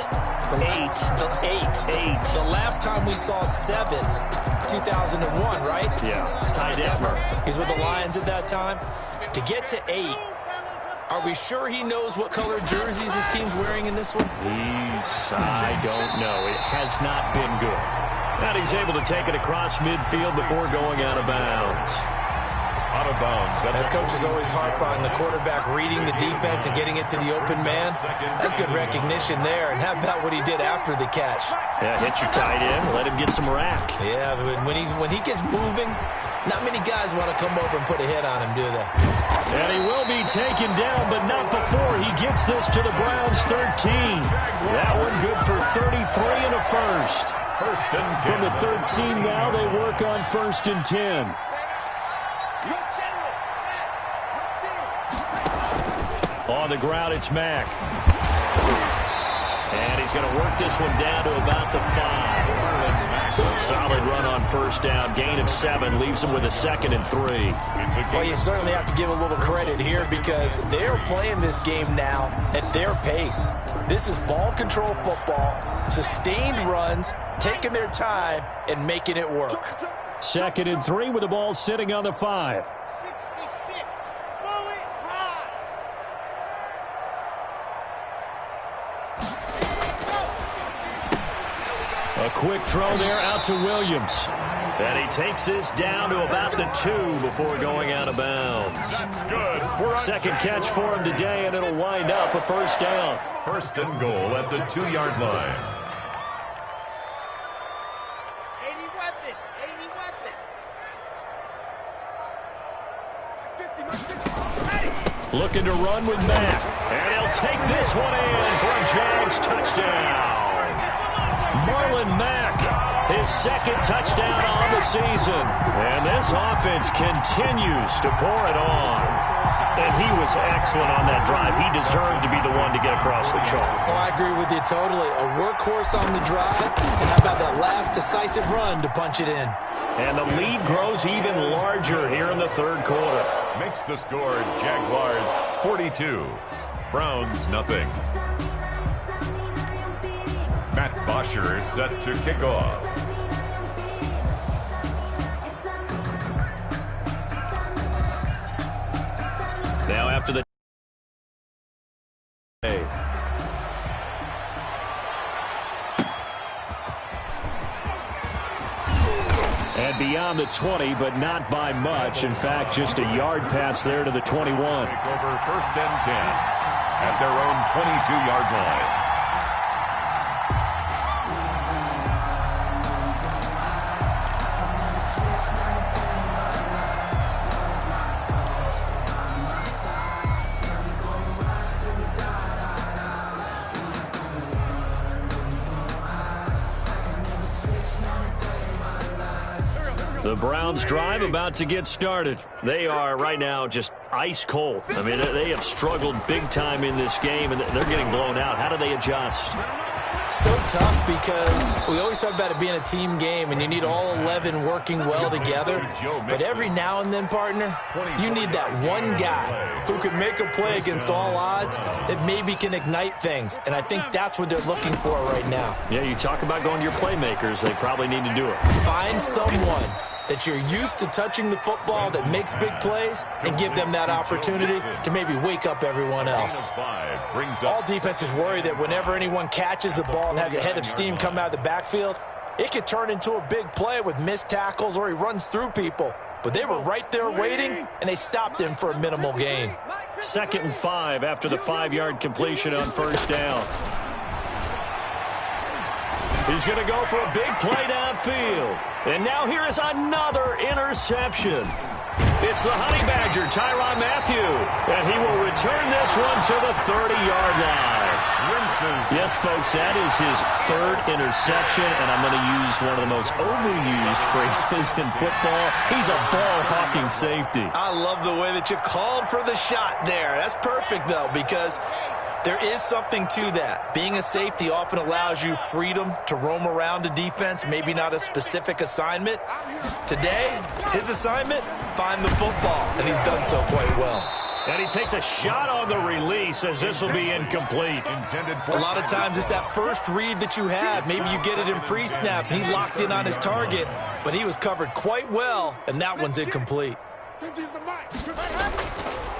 The last time we saw 7, 2001, right? Yeah. Ty Detmer. He's with the Lions at that time. To get to 8, are we sure he knows what color jerseys his team's wearing in this one? I don't know. It has not been good. And he's able to take it across midfield before going out of bounds. Out of bounds. That coaches always harp on the quarterback reading the defense and getting it to the open man. That's good recognition there. And how about what he did after the catch? Yeah, hit your tight end. Let him get some rack. Yeah, when he gets moving, not many guys want to come over and put a hit on him, do they? And he will be taken down, but not before he gets this to the Browns 13. That one good for 33 and a first. First and 10. From the 13 now, they work on first and 10. On the ground, it's Mack. And he's going to work this one down to about the 5. Solid run on first down. Gain of 7 leaves him with a 2nd and 3. Well, you certainly have to give a little credit here because they're playing this game now at their pace. This is ball control football, sustained runs, taking their time, and making it work. 2nd and 3 with the ball sitting on the 5. 66. Bullet high. A quick throw there out to Williams. And he takes this down to about the 2 before going out of bounds. That's good. Second catch for him today, and it'll wind up a first down. First and goal at the 2-yard line. 80 weapon. 80 weapon. Looking to run with Mack. And he'll take this one in for a Jags touchdown. Marlon Mack, his 2nd touchdown on the season. And this offense continues to pour it on. And he was excellent on that drive. He deserved to be the one to get across the chalk. Oh, I agree with you totally. A workhorse on the drive. And how about that last decisive run to punch it in? And the lead grows even larger here in the 3rd quarter. Makes the score Jaguars 42. Browns nothing. Matt Bosher set to kick off. Now after the and beyond the 20, but not by much. In fact, just a yard pass there to the 21. Take over first and 10 at their own 22-yard line. The Browns drive about to get started. They are right now just ice cold. I mean, they have struggled big time in this game, and they're getting blown out. How do they adjust? So tough because we always talk about it being a team game, and you need all 11 working well together. But every now and then, partner, you need that one guy who can make a play against all odds that maybe can ignite things. And I think that's what they're looking for right now. Yeah, you talk about going to your playmakers. They probably need to do it. Find someone that you're used to touching the football that makes big plays and give them that opportunity to maybe wake up everyone else. All defenses worry that whenever anyone catches the ball and has a head of steam come out of the backfield, it could turn into a big play with missed tackles or he runs through people. But they were right there waiting, and they stopped him for a minimal gain. 2nd and 5 after the 5-yard completion on first down. He's going to go for a big play downfield. And now here is another interception. It's the Honey Badger, Tyrann Mathieu. And he will return this one to the 30-yard line. Yes, folks, that is his 3rd interception. And I'm going to use one of the most overused phrases in football. He's a ball-hawking safety. I love the way that you called for the shot there. That's perfect, though, because There is something to that. Being a safety often allows you freedom to roam around a defense, maybe not a specific assignment. Today, his assignment, find the football, and he's done so quite well. And he takes a shot on the release as this will be incomplete. A lot of times it's that first read that you have. Maybe you get it in pre-snap, and he locked in on his target, but he was covered quite well, and that one's incomplete.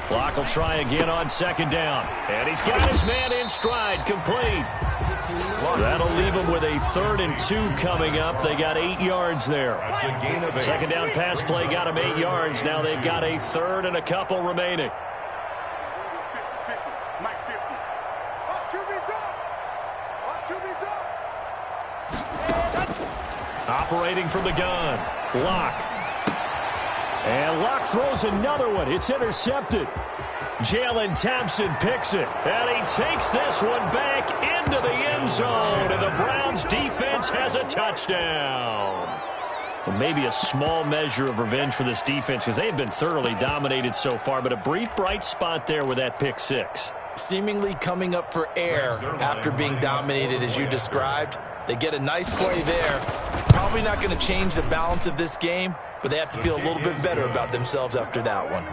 Clock will try again on second down. And he's got his man in stride, complete. That'll leave him with a 3rd and 2 coming up. They got 8 yards there. Second down pass play got him 8 yards. Now they've got a 3rd and a couple remaining. Operating from the gun, Locke. And Locke throws another one. It's intercepted. Jalen Thompson picks it. And he takes this one back into the end zone. And the Browns defense has a touchdown. Well, maybe a small measure of revenge for this defense because they've been thoroughly dominated so far. But a brief bright spot there with that pick 6. Seemingly coming up for air after being dominated as you described. They get a nice play there. Probably not going to change the balance of this game, but they have to feel a little bit better about themselves after that one.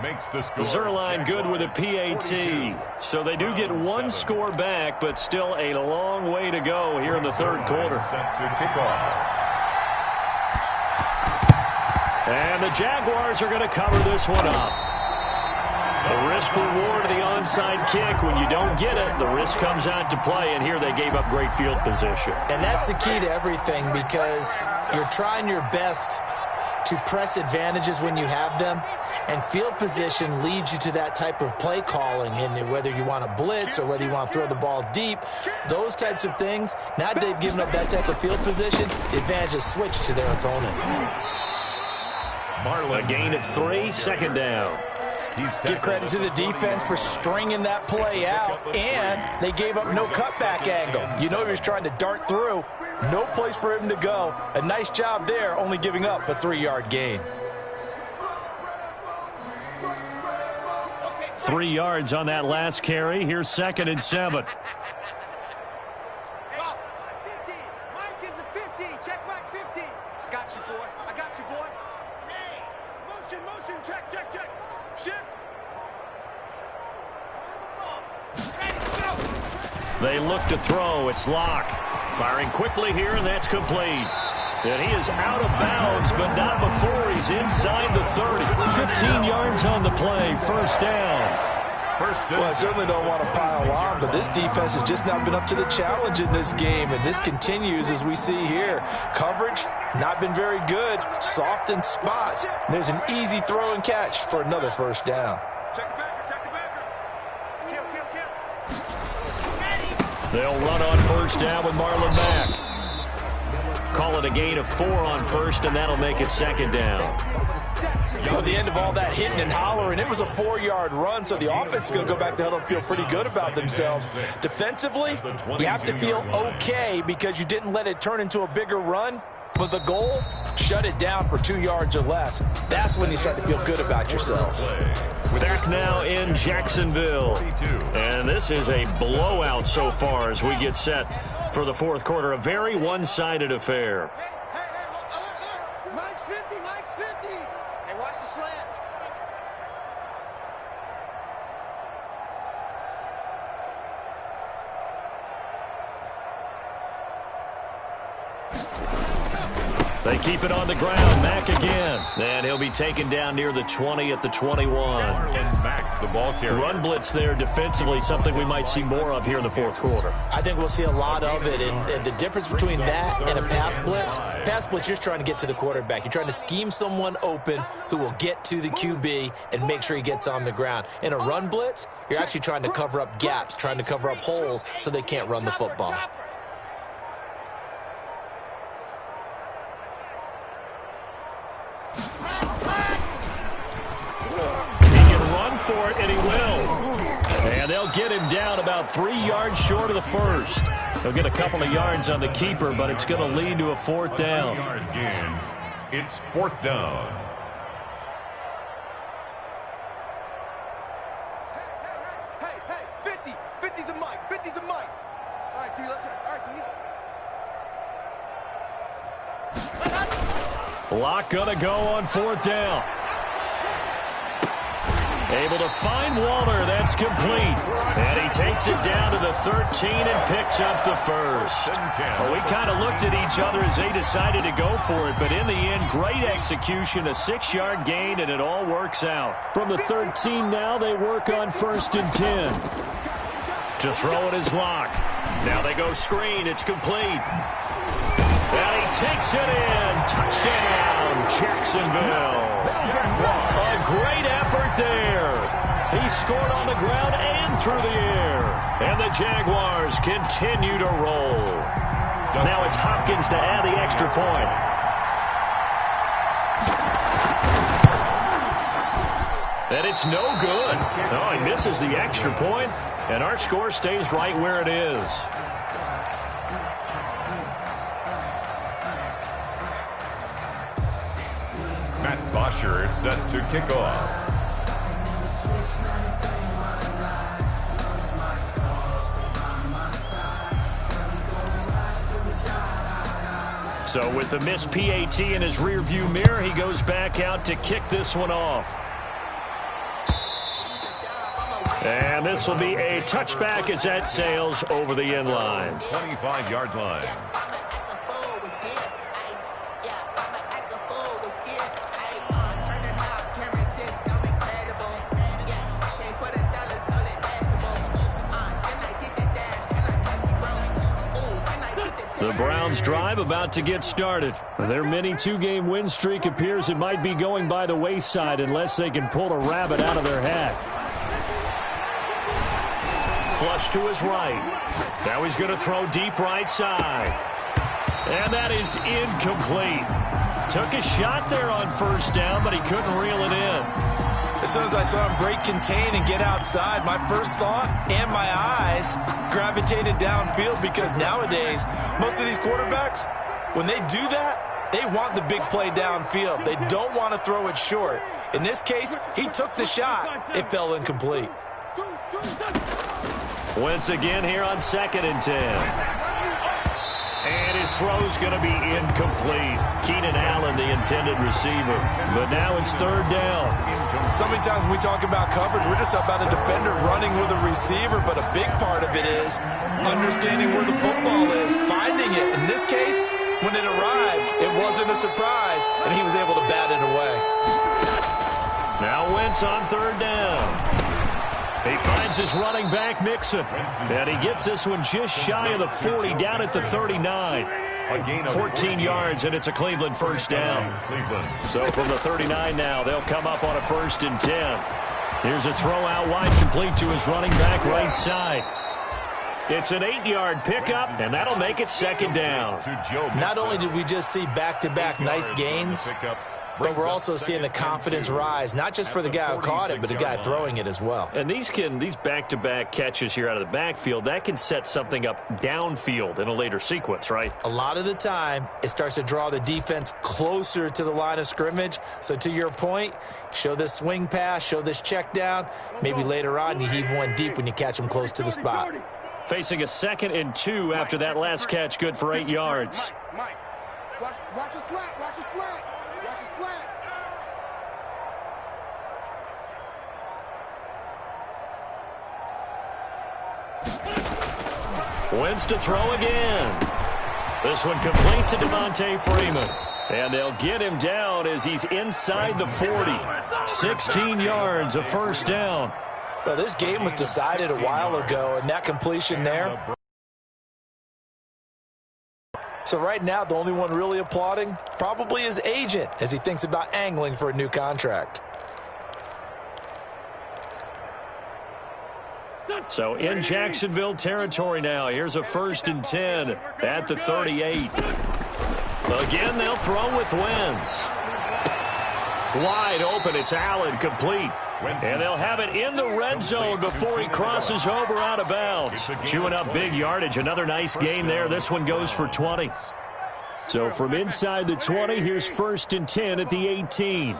Zerline good with a PAT. So they do get one score back, but still a long way to go here in the 3rd quarter. And the Jaguars are going to cover this one up. The risk reward of the onside kick. When you don't get it, the risk comes out to play, and here they gave up great field position. And that's the key to everything because you're trying your best to press advantages when you have them, and field position leads you to that type of play calling, and whether you want to blitz or whether you want to throw the ball deep, those types of things. Now they've given up that type of field position, the advantage is switched to their opponent. A gain of 3, second down. Give credit to the defense for stringing that play out, and they gave up no cutback angle. You know he was trying to dart through. No place for him to go. A nice job there, only giving up a 3-yard gain. 3 yards on that last carry. Here's 2nd and 7. They look to throw. It's Locke. Firing quickly here, and that's complete. And he is out of bounds, but not before he's inside the 30. 15 yards on the play. First down. Well, I certainly don't want to pile on, but this defense has just not been up to the challenge in this game, and this continues as we see here. Coverage, not been very good. Soft in spots. And there's an easy throw and catch for another first down. They'll run on first down with Marlon Mack. Call it a gain of 4 on first, and that'll make it 2nd down. At the end of all that hitting and hollering, it was a 4-yard run, so the offense is going to go back to huddle and feel pretty good about themselves. Defensively, you have to feel okay because you didn't let it turn into a bigger run. But the goal, shut it down for 2 yards or less. That's when you start to feel good about yourselves. We're back now in Jacksonville. And this is a blowout so far as we get set for the 4th quarter. A very one-sided affair. Mike's 50, Mike's 50. Hey, watch the slant. They keep it on the ground. Mack again. And he'll be taken down near the 20 at the 21. Mack, the ball carrier. Run blitz there defensively, something we might see more of here in the 4th quarter. I think we'll see a lot of it, and the difference between that and a pass blitz, you're trying to get to the quarterback. You're trying to scheme someone open who will get to the QB and make sure he gets on the ground. In a run blitz, you're actually trying to cover up gaps, trying to cover up holes so they can't run the football. For it, and he will. And they'll get him down about 3 yards short of the first. They'll get a couple of yards on the keeper, but it's going to lead to a 4th down. It's 4th down. Hey, 50 to Mike. Lock gonna go on 4th down. Able to find Waller. That's complete. And he takes it down to the 13 and picks up the first. Well, we kind of looked at each other as they decided to go for it, but in the end, great execution, a 6-yard gain, and it all works out. From the 13 now, they work on 1st and 10. To throw it is Lock. Now they go screen. It's complete. And he takes it in. Touchdown, Jacksonville. A great effort there. He scored on the ground and through the air. And the Jaguars continue to roll. Now it's Hopkins to add the extra point. And it's no good. Oh, he misses the extra point, and our score stays right where it is. Matt Bosher set to kick off. So with the missed PAT in his rearview mirror, he goes back out to kick this one off. And this will be a touchback as that sails over the end line. 25-yard line. The Browns drive about to get started. Their mini 2-game win streak appears it might be going by the wayside unless they can pull a rabbit out of their hat. Flush to his right. Now he's going to throw deep right side. And that is incomplete. Took a shot there on 1st down, but he couldn't reel it in. As soon as I saw him break contain and get outside, my first thought and my eyes gravitated downfield, because nowadays, most of these quarterbacks, when they do that, they want the big play downfield. They don't want to throw it short. In this case, he took the shot. It fell incomplete. Once again here on 2nd and 10. And his throw's going to be incomplete. Keenan Allen, the intended receiver. But now it's 3rd down. So many times when we talk about coverage, we're just about a defender running with a receiver, but a big part of it is understanding where the football is, finding it. In this case, when it arrived, it wasn't a surprise, and he was able to bat it away. Now Wentz on 3rd down. He finds his running back, Mixon. And he gets this one just shy of the 40, down at the 39. 14 yards, and it's a Cleveland 1st down. So from the 39 now, they'll come up on a 1st and 10. Here's a throw out wide, complete to his running back right side. It's an 8-yard pickup, and that'll make it 2nd down. Not only did we just see back-to-back nice gains, but we're also seeing the confidence rise, not just for the guy who caught it, but the guy throwing it as well. And these back-to-back catches here out of the backfield, that can set something up downfield in a later sequence, right? A lot of the time, it starts to draw the defense closer to the line of scrimmage. So to your point, show this swing pass, show this check down. Maybe later on you heave one deep when you catch them close to the spot. Facing a 2nd and 2 after that last catch, good for 8 yards. Mike, watch a slant, watch a slant. Watch a slant. Wentz to throw again. This one complete to Devontae Freeman. And they'll get him down as he's inside the 40. 16 yards, a 1st down. Well, this game was decided a while ago, and that completion there. So right now, the only one really applauding probably his agent as he thinks about angling for a new contract. So in Jacksonville territory now. Here's a 1st and 10 at the 38. Again, they'll throw with Wentz. Wide open, it's Allen, complete. And they'll have it in the red zone before he crosses over out of bounds. Chewing up big yardage. Another nice gain there. This one goes for 20. So from inside the 20, here's 1st and 10 at the 18.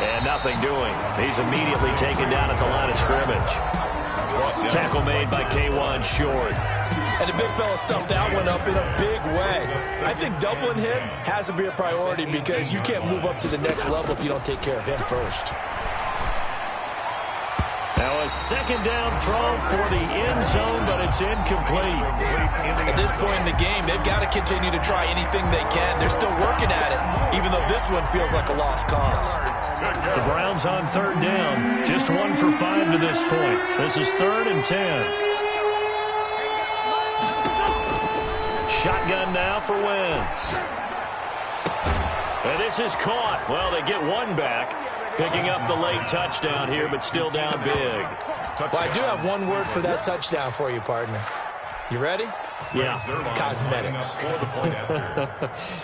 And nothing doing. He's immediately taken down at the line of scrimmage. Tackle made by K'Wan Short. And the big fella stuffed that one up in a big way. I think doubling him has to be a priority because you can't move up to the next level if you don't take care of him first. Now a second down throw for the end zone, but it's incomplete. At this point in the game, they've got to continue to try anything they can. They're still working at it, even though this one feels like a lost cause. The Browns on third down, just 1 for 5 to this point. This is 3rd and 10. Shotgun now for Wentz. And this is caught. Well, they get one back. Picking up the late touchdown here, but still down big. Well, I do have one word for that touchdown for you, partner. You ready? Yeah. Cosmetics.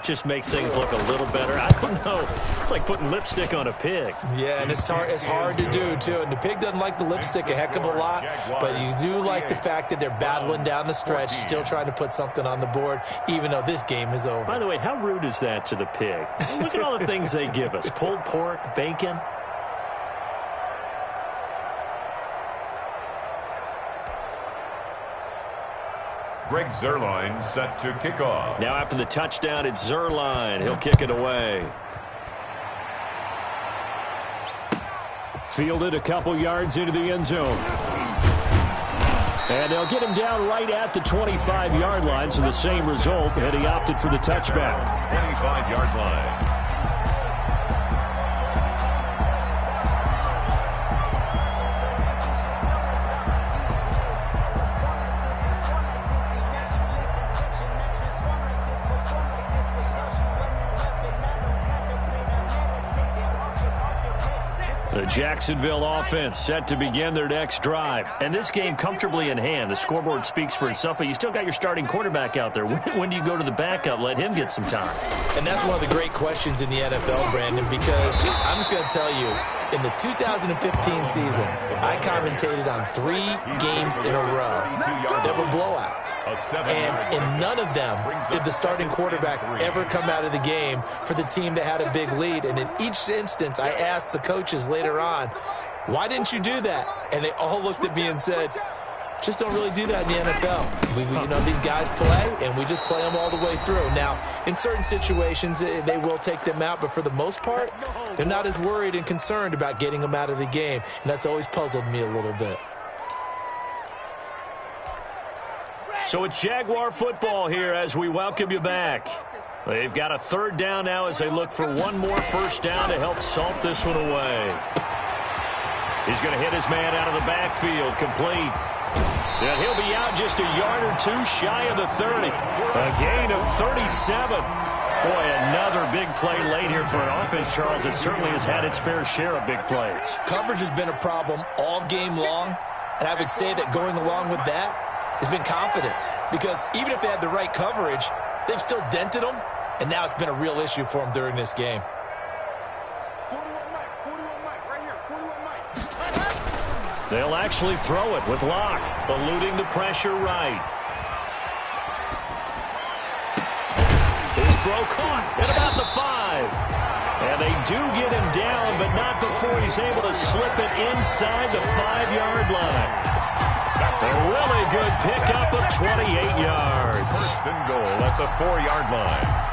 Just makes things look a little better. I don't know. It's like putting lipstick on a pig. Yeah, and it's hard to do, too. And the pig doesn't like the lipstick a heck of a lot, but you do like the fact that they're battling down the stretch, still trying to put something on the board, even though this game is over. By the way, how rude is that to the pig? Look at all the things they give us. Pulled pork, bacon. Greg Zuerlein set to kick off. Now after the touchdown, it's Zuerlein. He'll kick it away. Fielded a couple yards into the end zone. And they'll get him down right at the 25-yard line, so the same result, and he opted for the touchback. 25-yard line. The Jacksonville offense set to begin their next drive. And this game comfortably in hand. The scoreboard speaks for itself, but you still got your starting quarterback out there. When do you go to the backup? Let him get some time. And that's one of the great questions in the NFL, Brandon, because I'm just going to tell you, in the 2015 season, I commentated on 3 games in a row that were blowouts. And in none of them did the starting quarterback ever come out of the game for the team that had a big lead. And in each instance, I asked the coaches later on, why didn't you do that? And they all looked at me and said, just don't really do that in the NFL. These guys play, and we just play them all the way through. Now, in certain situations, they will take them out, but for the most part, they're not as worried and concerned about getting them out of the game, and that's always puzzled me a little bit. So it's Jaguar football here as we welcome you back. They've got a third down now as they look for one more first down to help salt this one away. He's going to hit his man out of the backfield, complete. And he'll be out just a yard or two shy of the 30. A gain of 37. Boy, another big play late here for an offense, Charles, that certainly has had its fair share of big plays. Coverage has been a problem all game long, and I would say that going along with that has been confidence. Because even if they had the right coverage, they've still dented them, and now it's been a real issue for them during this game. 41 Mike, right here, 41 Mike. They'll actually throw it with Locke, eluding the pressure right. His throw caught at about the 5. And they do get him down, but not before he's able to slip it inside the 5-yard line. That's a really good pickup of 28 yards. First and goal at the 4-yard line.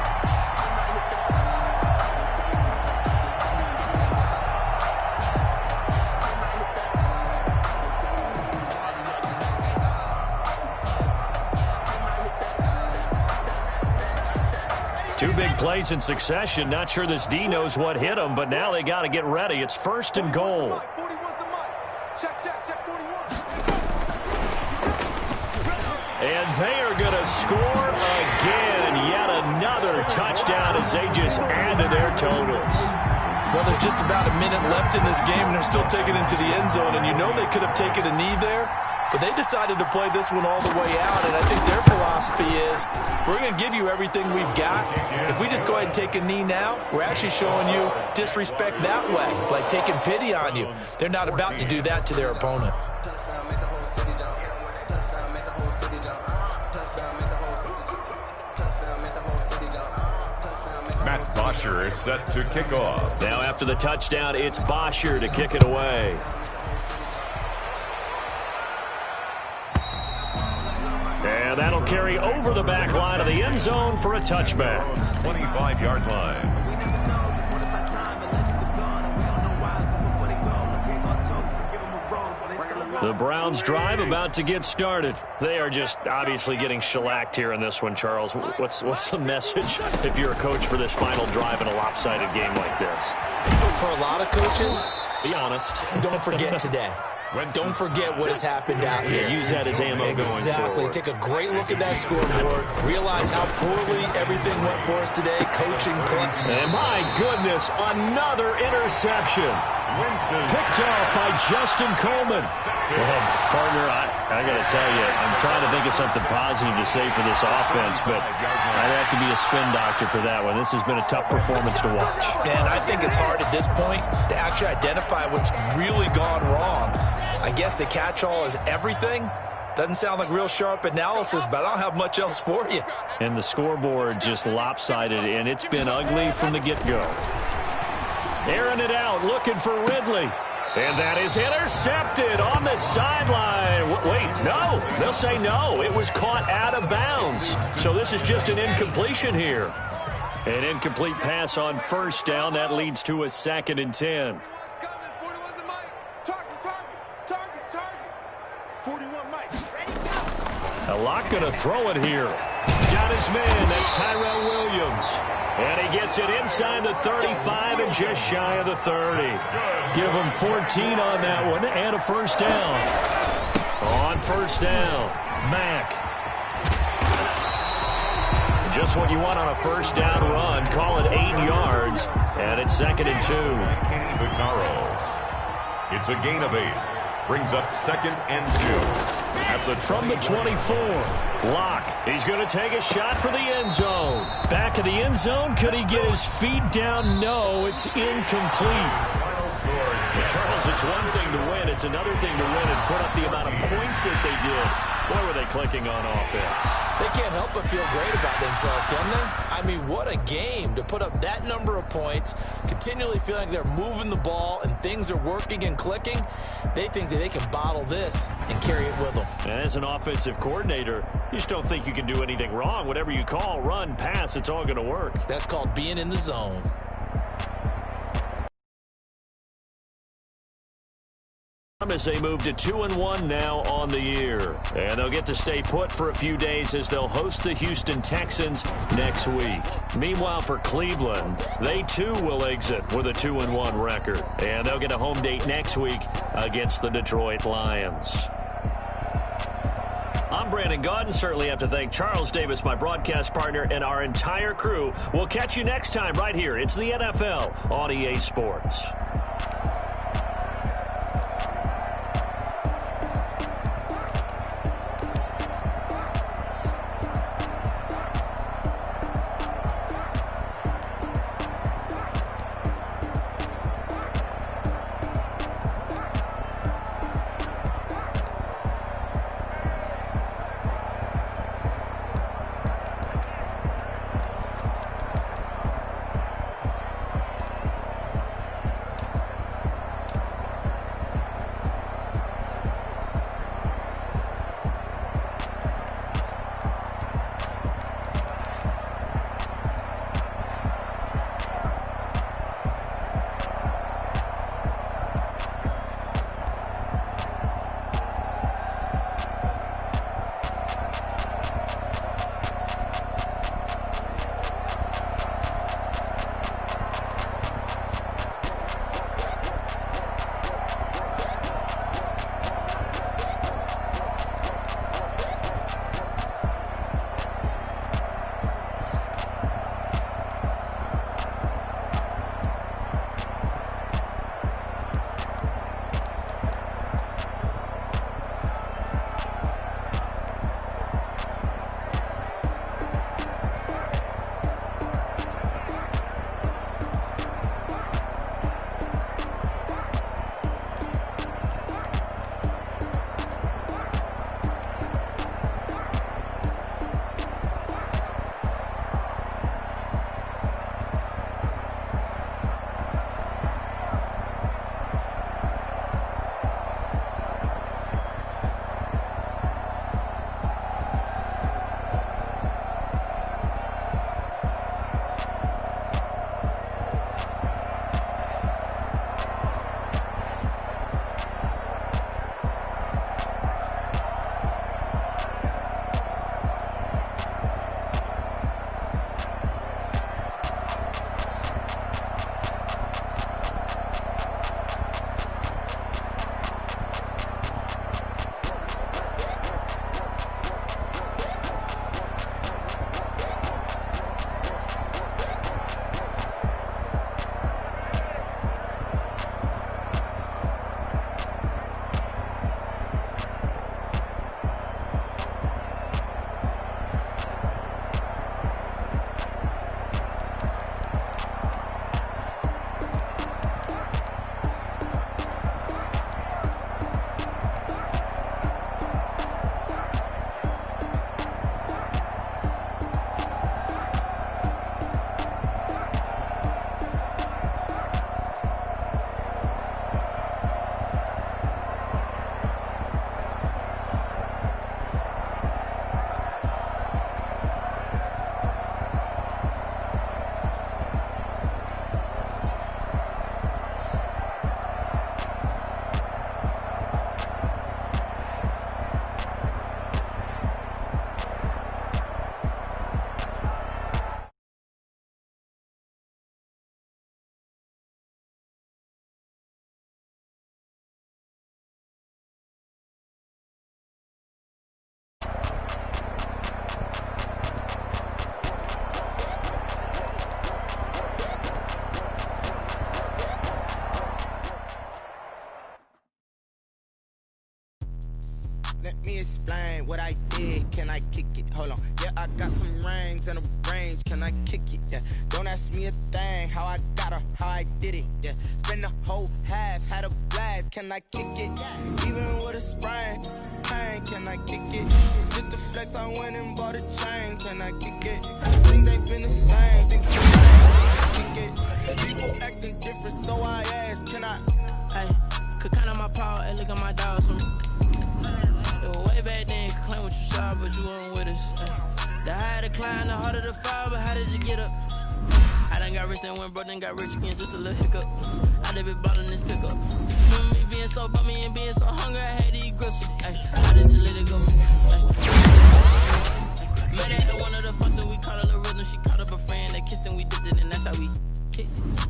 Two big plays in succession. Not sure this D knows what hit him, but now they got to get ready. It's first and goal. And they are going to score again. Yet another touchdown as they just add to their totals. Well, there's just about a minute left in this game, and they're still taking it to the end zone. And you know they could have taken a knee there, but they decided to play this one all the way out. And I think their philosophy is, we're going to give you everything we've got. If we just go ahead and take a knee now, we're actually showing you disrespect that way, like taking pity on you. They're not about to do that to their opponent. Matt Bosher is set to kick off. Now after the touchdown, it's Bosher to kick it away. And And that'll carry over the back line of the end zone for a touchback. 25-yard line. The Browns drive about to get started. They are just obviously getting shellacked here in this one, Charles. What's the message if you're a coach for this final drive in a lopsided game like this? For a lot of coaches, be honest. Don't forget today. Don't forget what has happened out here. Use that as ammo going forward. Exactly. Take a great look at that scoreboard. Realize how poorly everything went for us today. Coaching. And my goodness, another interception. Picked off by Justin Coleman. Well, partner, I got to tell you, I'm trying to think of something positive to say for this offense, but I'd have to be a spin doctor for that one. This has been a tough performance to watch. And I think it's hard at this point to actually identify what's really gone wrong. I guess the catch-all is everything. Doesn't sound like real sharp analysis, but I don't have much else for you. And the scoreboard just lopsided, and it's been ugly from the get-go. Airing it out, looking for Ridley. And that is intercepted on the sideline. Wait, no. They'll say no. It was caught out of bounds. So this is just an incompletion here. An incomplete pass on first down. That leads to a 2nd and 10. A lot going to throw it here. Got his man. That's Tyrell Williams. And he gets it inside the 35 and just shy of the 30. Give him 14 on that one and a first down. On first down, Mack. Just what you want on a first down run. Call it 8 yards. And it's 2nd and 2. It's a gain of 8. Brings up 2nd and 2. From the 24, Locke. He's going to take a shot for the end zone. Back of the end zone. Could he get his feet down? No, it's incomplete. Well, Charles, it's one thing to win. It's another thing to win and put up the amount of points that they did. Boy, were they clicking on offense. They can't help but feel great about themselves, can they? I mean, what a game to put up that number of points, continually feeling like they're moving the ball and things are working and clicking. They think that they can bottle this and carry it with them. And as an offensive coordinator, you just don't think you can do anything wrong. Whatever you call, run, pass, it's all going to work. That's called being in the zone. As they move to 2-1 now on the year. And they'll get to stay put for a few days as they'll host the Houston Texans next week. Meanwhile, for Cleveland, they too will exit with a 2-1 record. And they'll get a home date next week against the Detroit Lions. I'm Brandon Gaudin. Certainly have to thank Charles Davis, my broadcast partner, and our entire crew. We'll catch you next time right here. It's the NFL on EA Sports. Let me explain what I did. Can I kick it? Hold on. Yeah, I got some rings and a range. Can I kick it? Yeah. Don't ask me a thing. How I got her, how I did it. Yeah. Spend the whole half, had a blast. Can I kick it? Even with a sprain, pain. Can I kick it? Just the flex, I went and bought a chain. Can I kick it? Things ain't been the same. Things been the same. Kick it. People acting different, so I asked. Can I? Hey, could count on my power. Hey, look at my dogs. Way back then, could claim what you saw, but you weren't with us. The higher the climb, the harder the fall, but how did you get up? I done got rich, then went broke, then got rich again, just a little hiccup. I done been ballin' this pickup. Remember me being so bummy and being so hungry, I had to eat gristle. Ay, how did you let it go? Met her at one of the functions, we caught a little rhythm. She caught up a friend, they kissed and we dipped it, and that's how we hit.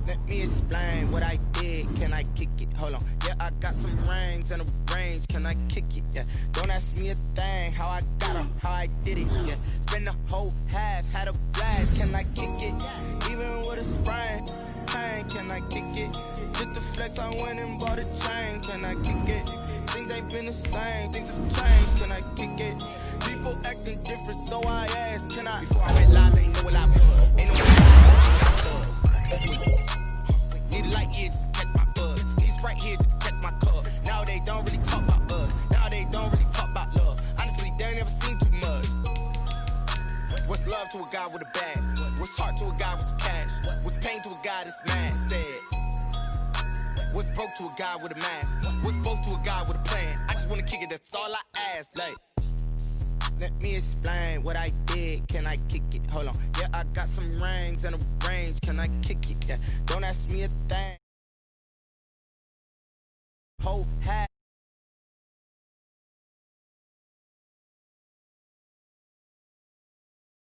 Let me explain what I did. Can I kick it? Hold on. Yeah, I got some rings and a range. Can I kick it? Yeah. Don't ask me a thing. How I got her, how I did it. Yeah. Spend the whole half, had a blast. Can I kick it? Even with a sprain, pain. Can I kick it? Just the flex, I went and bought a chain. Can I kick it? Things ain't been the same. Things have changed. Can I kick it? People acting different, so I asked. Can I? Before I went live, ain't know what I was. Ain't know what I was. Need a light here just to catch my buzz. Need Sprite here just to catch my cup. Now they don't really talk about us. Now they don't really talk about love. Honestly, they ain't never seen too much. What's love to a guy with a bag? What's heart to a guy with some cash? What's pain to a guy that's mad? Said. What's broke to a guy with a mask? What's both to a guy with a plan? I just wanna kick it, that's all I ask. Like, let me explain what I did. Can I kick it? Hold on. Yeah, I got some rings and a range. Can I kick it? Yeah. Don't ask me a thing. Whole half.